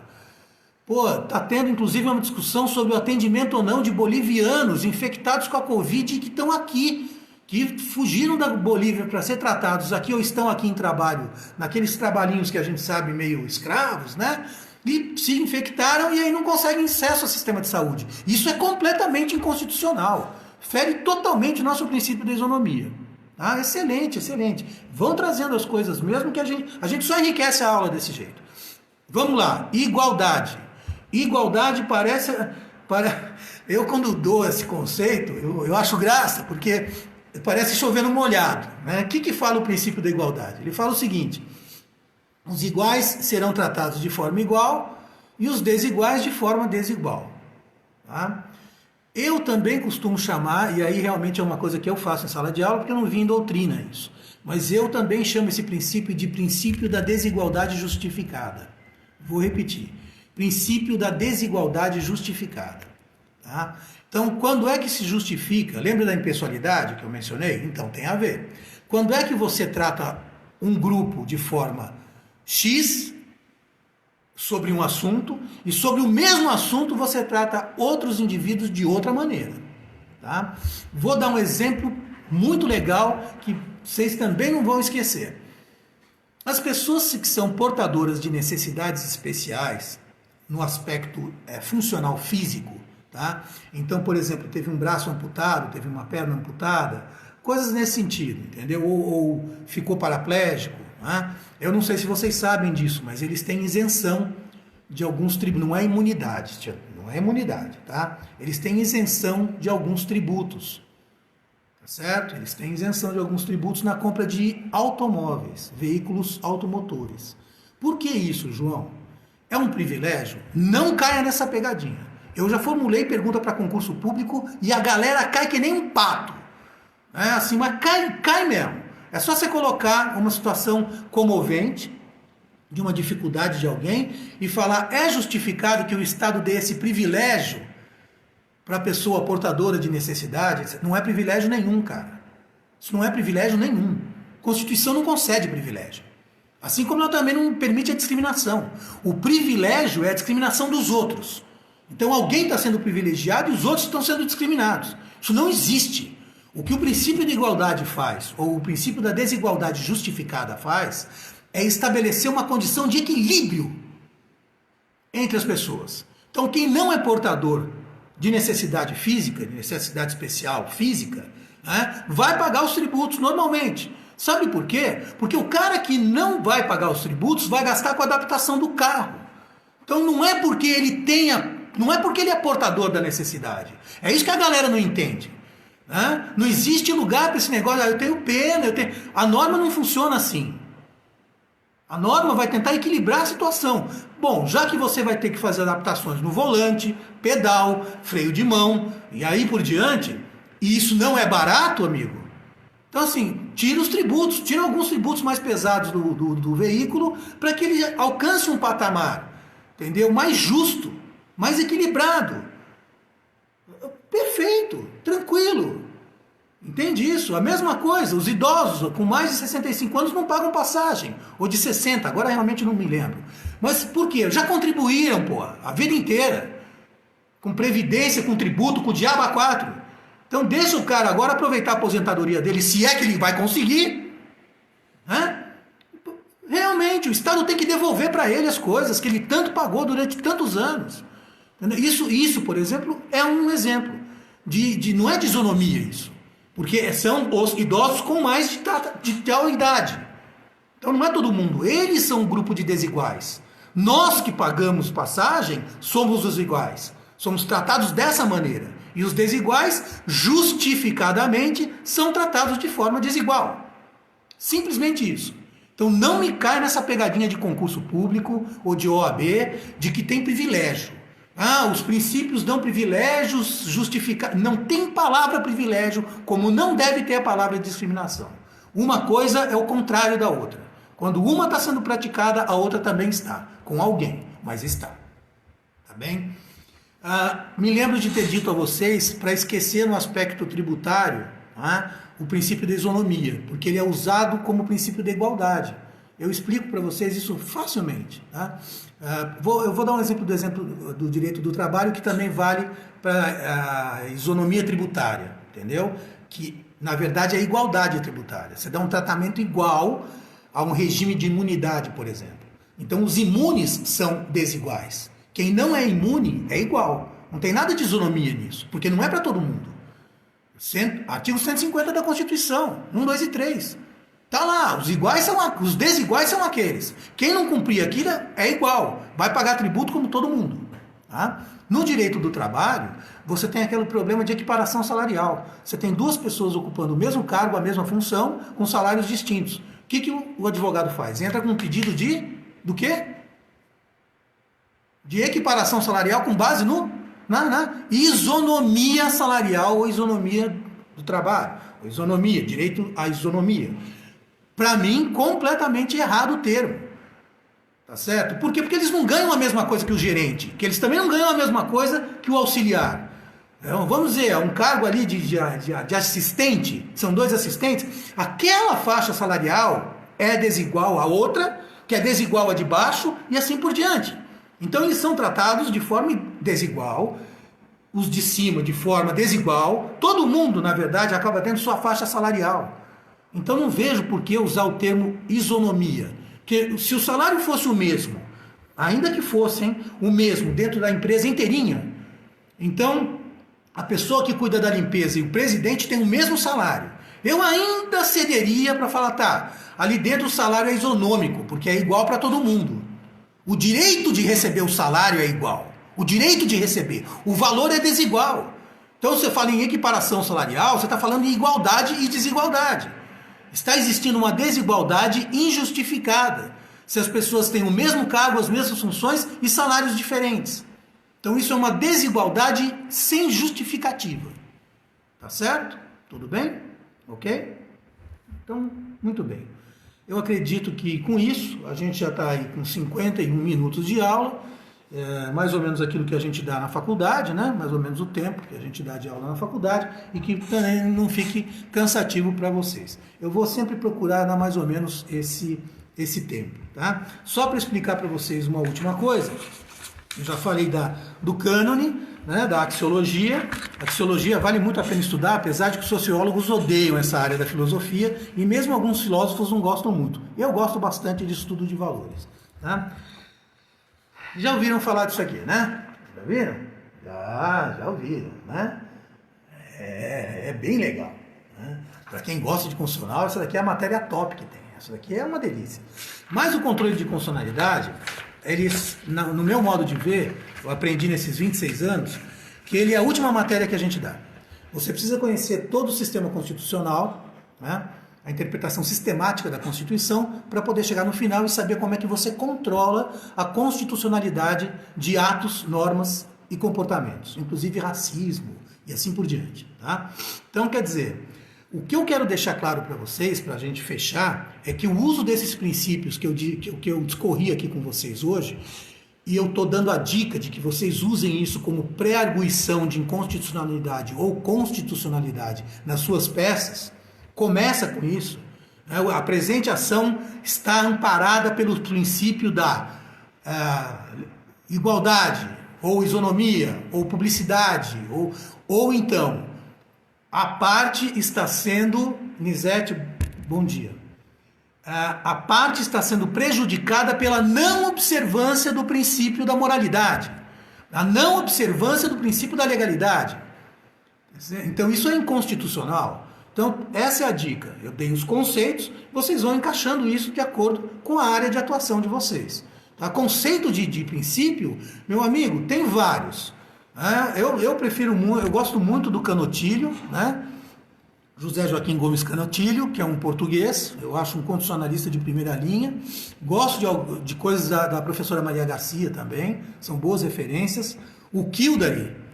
Pô, está tendo, inclusive, uma discussão sobre o atendimento ou não de bolivianos infectados com a Covid e que estão aqui, que fugiram da Bolívia para ser tratados aqui ou estão aqui em trabalho, naqueles trabalhinhos que a gente sabe meio escravos, né? E se infectaram e aí não conseguem acesso ao sistema de saúde. Isso é completamente inconstitucional. Fere totalmente o nosso princípio da isonomia. Ah, excelente, excelente. Vão trazendo as coisas mesmo que a gente só enriquece a aula desse jeito. Vamos lá, igualdade. Igualdade parece eu quando dou esse conceito, eu acho graça, porque parece chover no molhado, né? O que fala o princípio da igualdade? Ele fala o seguinte: os iguais serão tratados de forma igual e os desiguais de forma desigual. Tá? Eu também costumo chamar, e aí realmente é uma coisa que eu faço em sala de aula, porque eu não vi em doutrina isso, mas eu também chamo esse princípio de princípio da desigualdade justificada. Vou repetir: princípio da desigualdade justificada. Tá? Então, quando é que se justifica? Lembra da impessoalidade que eu mencionei? Então, tem a ver. Quando é que você trata um grupo de forma X sobre um assunto e sobre o mesmo assunto você trata outros indivíduos de outra maneira? Tá? Vou dar um exemplo muito legal que vocês também não vão esquecer. As pessoas que são portadoras de necessidades especiais no aspecto funcional físico, tá? Então, por exemplo, teve um braço amputado, teve uma perna amputada, coisas nesse sentido, entendeu? Ou ficou paraplégico, né? Eu não sei se vocês sabem disso, mas eles têm isenção de alguns tributos, não é imunidade, não é imunidade, tá? Eles têm isenção de alguns tributos, tá certo? Eles têm isenção de alguns tributos na compra de automóveis, veículos automotores. Por que isso, João? É um privilégio? Não caia nessa pegadinha. Eu já formulei pergunta para concurso público e a galera cai que nem um pato. É assim, mas cai mesmo. É só você colocar uma situação comovente, de uma dificuldade de alguém, e falar: é justificado que o Estado dê esse privilégio para a pessoa portadora de necessidade? Não é privilégio nenhum, cara. Isso não é privilégio nenhum. A Constituição não concede privilégio. Assim como ela também não permite a discriminação. O privilégio é a discriminação dos outros. Então alguém está sendo privilegiado e os outros estão sendo discriminados. Isso não existe. O que o princípio da igualdade faz, ou o princípio da desigualdade justificada faz, é estabelecer uma condição de equilíbrio entre as pessoas. Então quem não é portador de necessidade física, de necessidade especial física, né, vai pagar os tributos normalmente. Sabe por quê? Porque o cara que não vai pagar os tributos vai gastar com a adaptação do carro. Então não é porque ele é portador da necessidade. É isso que a galera não entende. Né? Não existe lugar para esse negócio: eu tenho pena, A norma não funciona assim. A norma vai tentar equilibrar a situação. Bom, já que você vai ter que fazer adaptações no volante, pedal, freio de mão e aí por diante, e isso não é barato, amigo. Então assim, tira os tributos, tira alguns tributos mais pesados do veículo para que ele alcance um patamar, entendeu? Mais justo, mais equilibrado. Perfeito, tranquilo. Entende isso? A mesma coisa, os idosos com mais de 65 anos não pagam passagem, ou de 60, agora realmente não me lembro. Mas por quê? Já contribuíram, pô, a vida inteira, com previdência, com tributo, com o diabo a quatro. Então deixa o cara agora aproveitar a aposentadoria dele, se é que ele vai conseguir. Né? Realmente, o Estado tem que devolver para ele as coisas que ele tanto pagou durante tantos anos. Isso, por exemplo, é um exemplo não é de isonomia isso. Porque são os idosos com mais de tal idade. Então não é todo mundo. Eles são um grupo de desiguais. Nós que pagamos passagem somos os iguais. Somos tratados dessa maneira. E os desiguais, justificadamente, são tratados de forma desigual. Simplesmente isso. Então não me cai nessa pegadinha de concurso público ou de OAB de que tem privilégio. Os princípios dão privilégios justificados. Não tem palavra privilégio, como não deve ter a palavra discriminação. Uma coisa é o contrário da outra. Quando uma está sendo praticada, a outra também está. Com alguém, mas está. Tá bem? Me lembro de ter dito a vocês, para esquecer no aspecto tributário, o princípio da isonomia, porque ele é usado como princípio da igualdade. Eu explico para vocês isso facilmente. Tá? Eu vou dar um exemplo do direito do trabalho, que também vale para a isonomia tributária, entendeu? Que, na verdade, é igualdade tributária. Você dá um tratamento igual a um regime de imunidade, por exemplo. Então, os imunes são desiguais. Quem não é imune é igual. Não tem nada de isonomia nisso, porque não é para todo mundo. Artigo 150 da Constituição, 1, 2 e 3. Tá lá, os desiguais são aqueles. Quem não cumprir aquilo é igual, vai pagar tributo como todo mundo. Tá? No direito do trabalho, você tem aquele problema de equiparação salarial. Você tem duas pessoas ocupando o mesmo cargo, a mesma função, com salários distintos. O que o advogado faz? Entra com um pedido do quê? De equiparação salarial com base na isonomia salarial ou isonomia do trabalho. Ou isonomia, direito à isonomia. Para mim, completamente errado o termo. Tá certo? Por quê? Porque eles não ganham a mesma coisa que o gerente, que eles também não ganham a mesma coisa que o auxiliar. Então, vamos dizer, um cargo ali de assistente, são dois assistentes, aquela faixa salarial é desigual à outra, que é desigual à de baixo, e assim por diante. Então eles são tratados de forma desigual, os de cima de forma desigual, todo mundo, na verdade, acaba tendo sua faixa salarial. Então não vejo por que usar o termo isonomia. Porque se o salário fosse o mesmo, ainda que fossem o mesmo dentro da empresa inteirinha, então a pessoa que cuida da limpeza e o presidente têm o mesmo salário. Eu ainda cederia para falar, tá, ali dentro o salário é isonômico, porque é igual para todo mundo. O direito de receber o salário é igual. O direito de receber. O valor é desigual. Então você fala em equiparação salarial, você está falando em igualdade e desigualdade. Está existindo uma desigualdade injustificada, se as pessoas têm o mesmo cargo, as mesmas funções e salários diferentes. Então isso é uma desigualdade sem justificativa. Tá certo? Tudo bem? Ok? Então, muito bem. Eu acredito que com isso, a gente já está aí com 51 minutos de aula, mais ou menos aquilo que a gente dá na faculdade, né? Mais ou menos o tempo que a gente dá de aula na faculdade, e que também não fique cansativo para vocês. Eu vou sempre procurar dar mais ou menos esse tempo, tá? Só para explicar para vocês uma última coisa, eu já falei do cânone, né, da axiologia. A axiologia vale muito a pena estudar, apesar de que os sociólogos odeiam essa área da filosofia, e mesmo alguns filósofos não gostam muito. Eu gosto bastante de estudo de valores, tá? Já ouviram falar disso aqui, né? Já viram? Já ouviram, né? É bem legal, né? Para quem gosta de constitucional, essa daqui é a matéria top que tem. Essa daqui é uma delícia. Mas o controle de constitucionalidade, eles, no meu modo de ver, eu aprendi nesses 26 anos, que ele é a última matéria que a gente dá. Você precisa conhecer todo o sistema constitucional, né? A interpretação sistemática da Constituição, para poder chegar no final e saber como é que você controla a constitucionalidade de atos, normas e comportamentos, inclusive racismo e assim por diante. Tá? Então, quer dizer, o que eu quero deixar claro para vocês, para a gente fechar, é que o uso desses princípios que eu discorri aqui com vocês hoje, e eu estou dando a dica de que vocês usem isso como pré-arguição de inconstitucionalidade ou constitucionalidade nas suas peças, começa com isso. A presente ação está amparada pelo princípio da igualdade, ou isonomia, ou publicidade, ou então, a parte está sendo, Nizete, bom dia, a parte está sendo prejudicada pela não observância do princípio da moralidade, a não observância do princípio da legalidade. Então isso é inconstitucional. Então, essa é a dica. Eu dei os conceitos, vocês vão encaixando isso de acordo com a área de atuação de vocês. Tá? Conceito de princípio, meu amigo, tem vários. Eu prefiro muito, eu gosto muito do Canotilho, né? José Joaquim Gomes Canotilho, que é um português, eu acho um constitucionalista de primeira linha. Gosto de coisas da professora Maria Garcia também, são boas referências. O Kildare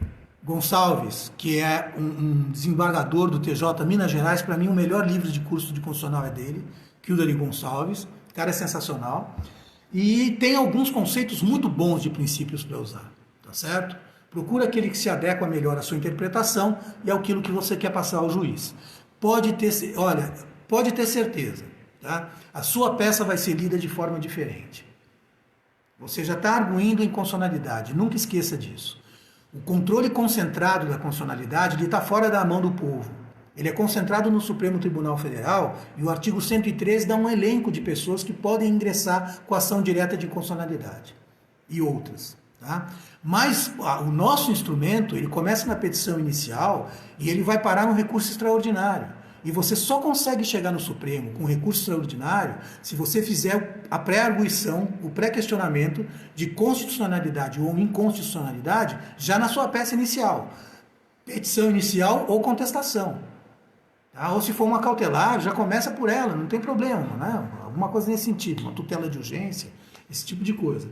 Gonçalves, que é um desembargador do TJ Minas Gerais, para mim o melhor livro de curso de constitucional é dele, Kildare Gonçalves, o cara é sensacional, e tem alguns conceitos muito bons de princípios para usar, tá certo? Procura aquele que se adequa melhor à sua interpretação e àquilo que você quer passar ao juiz. Pode ter certeza, tá? A sua peça vai ser lida de forma diferente. Você já está arguindo em constitucionalidade, nunca esqueça disso. O controle concentrado da constitucionalidade está fora da mão do povo. Ele é concentrado no Supremo Tribunal Federal e o artigo 113 dá um elenco de pessoas que podem ingressar com ação direta de constitucionalidade e outras. Tá? Mas o nosso instrumento, ele começa na petição inicial e ele vai parar no recurso extraordinário. E você só consegue chegar no Supremo com recurso extraordinário se você fizer a pré-arguição, o pré-questionamento de constitucionalidade ou inconstitucionalidade já na sua peça inicial. Petição inicial ou contestação. Tá? Ou se for uma cautelar, já começa por ela, não tem problema, né? Alguma coisa nesse sentido, uma tutela de urgência, esse tipo de coisa.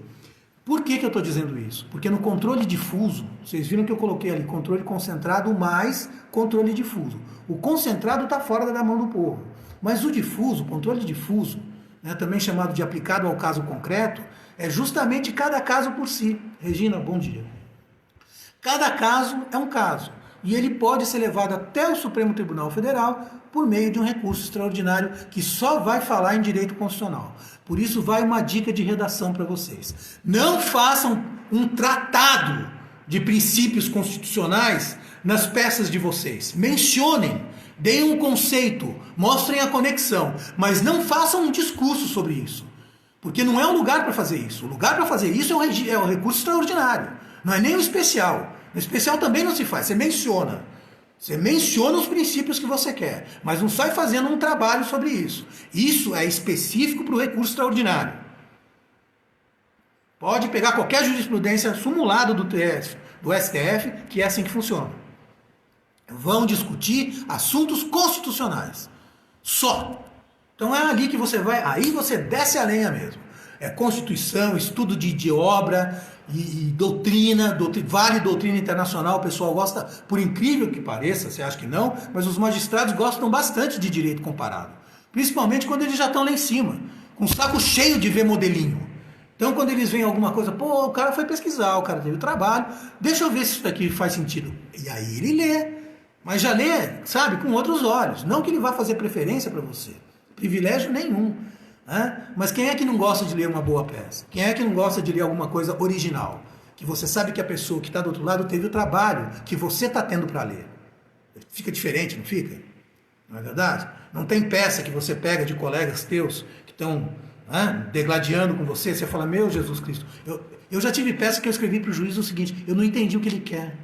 Por que eu estou dizendo isso? Porque no controle difuso, vocês viram que eu coloquei ali controle concentrado mais controle difuso. O concentrado está fora da mão do povo. Mas o difuso, o controle difuso, né, também chamado de aplicado ao caso concreto, é justamente cada caso por si. Regina, bom dia. Cada caso é um caso. E ele pode ser levado até o Supremo Tribunal Federal por meio de um recurso extraordinário que só vai falar em direito constitucional. Por isso vai uma dica de redação para vocês. Não façam um tratado de princípios constitucionais nas peças de vocês. Mencionem, deem um conceito, mostrem a conexão, mas não façam um discurso sobre isso. Porque não é o lugar para fazer isso. O lugar para fazer isso é o recurso extraordinário. Não é nem o especial. No especial também não se faz, você menciona. Você menciona os princípios que você quer, mas não sai fazendo um trabalho sobre isso. Isso é específico para o recurso extraordinário. Pode pegar qualquer jurisprudência simulada do STF, que é assim que funciona. Vão discutir assuntos constitucionais. Só. Então é ali que você vai, aí você desce a lenha mesmo. É Constituição, estudo de obra e doutrina, vale doutrina internacional, o pessoal gosta, por incrível que pareça, você acha que não, mas os magistrados gostam bastante de direito comparado. Principalmente quando eles já estão lá em cima, com o saco cheio de ver modelinho. Então quando eles veem alguma coisa, pô, o cara foi pesquisar, o cara teve trabalho, deixa eu ver se isso daqui faz sentido. E aí ele lê, mas já lê, sabe, com outros olhos. Não que ele vá fazer preferência para você, privilégio nenhum. Mas quem é que não gosta de ler uma boa peça? Quem é que não gosta de ler alguma coisa original? Que você sabe que a pessoa que está do outro lado teve o trabalho que você está tendo para ler. Fica diferente, não fica? Não é verdade? Não tem peça que você pega de colegas teus que estão degladiando com você, você fala, meu Jesus Cristo, eu já tive peça que eu escrevi para o juiz o seguinte, eu não entendi o que ele quer.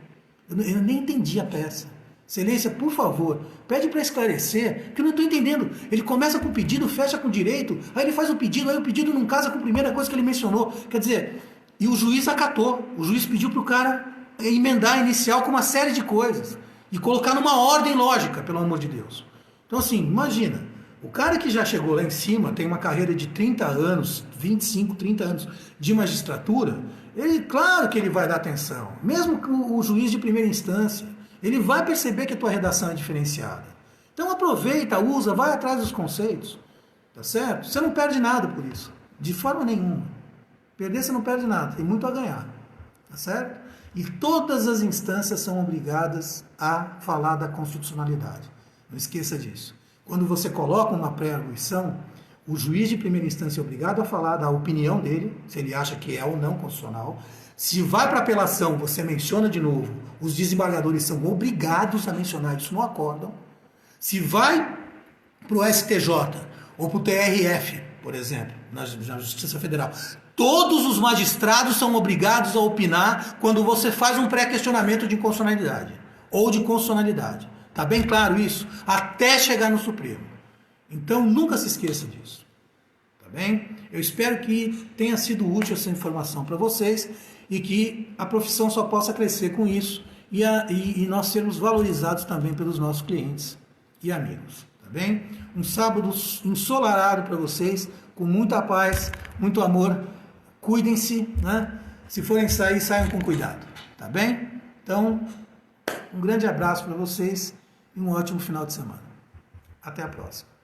Eu nem entendi a peça. Excelência, por favor, pede para esclarecer, que eu não estou entendendo. Ele começa com o pedido, fecha com o direito, aí ele faz o pedido, aí o pedido não casa com a primeira coisa que ele mencionou. Quer dizer, e o juiz acatou. O juiz pediu para o cara emendar a inicial com uma série de coisas e colocar numa ordem lógica, pelo amor de Deus. Então assim, imagina, o cara que já chegou lá em cima, tem uma carreira de 30 anos, 25, 30 anos de magistratura, ele, claro que ele vai dar atenção, mesmo que o juiz de primeira instância. Ele vai perceber que a tua redação é diferenciada. Então aproveita, usa, vai atrás dos conceitos. Tá certo? Você não perde nada por isso. De forma nenhuma. Perder você não perde nada. Tem muito a ganhar. Tá certo? E todas as instâncias são obrigadas a falar da constitucionalidade. Não esqueça disso. Quando você coloca uma pré-arguição, o juiz de primeira instância é obrigado a falar da opinião dele, se ele acha que é ou não constitucional. Se vai para apelação, você menciona de novo, os desembargadores são obrigados a mencionar isso no acórdão. Se vai para o STJ ou para o TRF, por exemplo, na Justiça Federal, todos os magistrados são obrigados a opinar quando você faz um pré-questionamento de constitucionalidade ou de constitucionalidade. Está bem claro isso? Até chegar no Supremo. Então nunca se esqueça disso. Tá bem? Eu espero que tenha sido útil essa informação para vocês e que a profissão só possa crescer com isso e nós sermos valorizados também pelos nossos clientes e amigos. Tá bem? Um sábado ensolarado para vocês, com muita paz, muito amor. Cuidem-se, né? Se forem sair, saiam com cuidado. Tá bem? Então, um grande abraço para vocês e um ótimo final de semana. Até a próxima.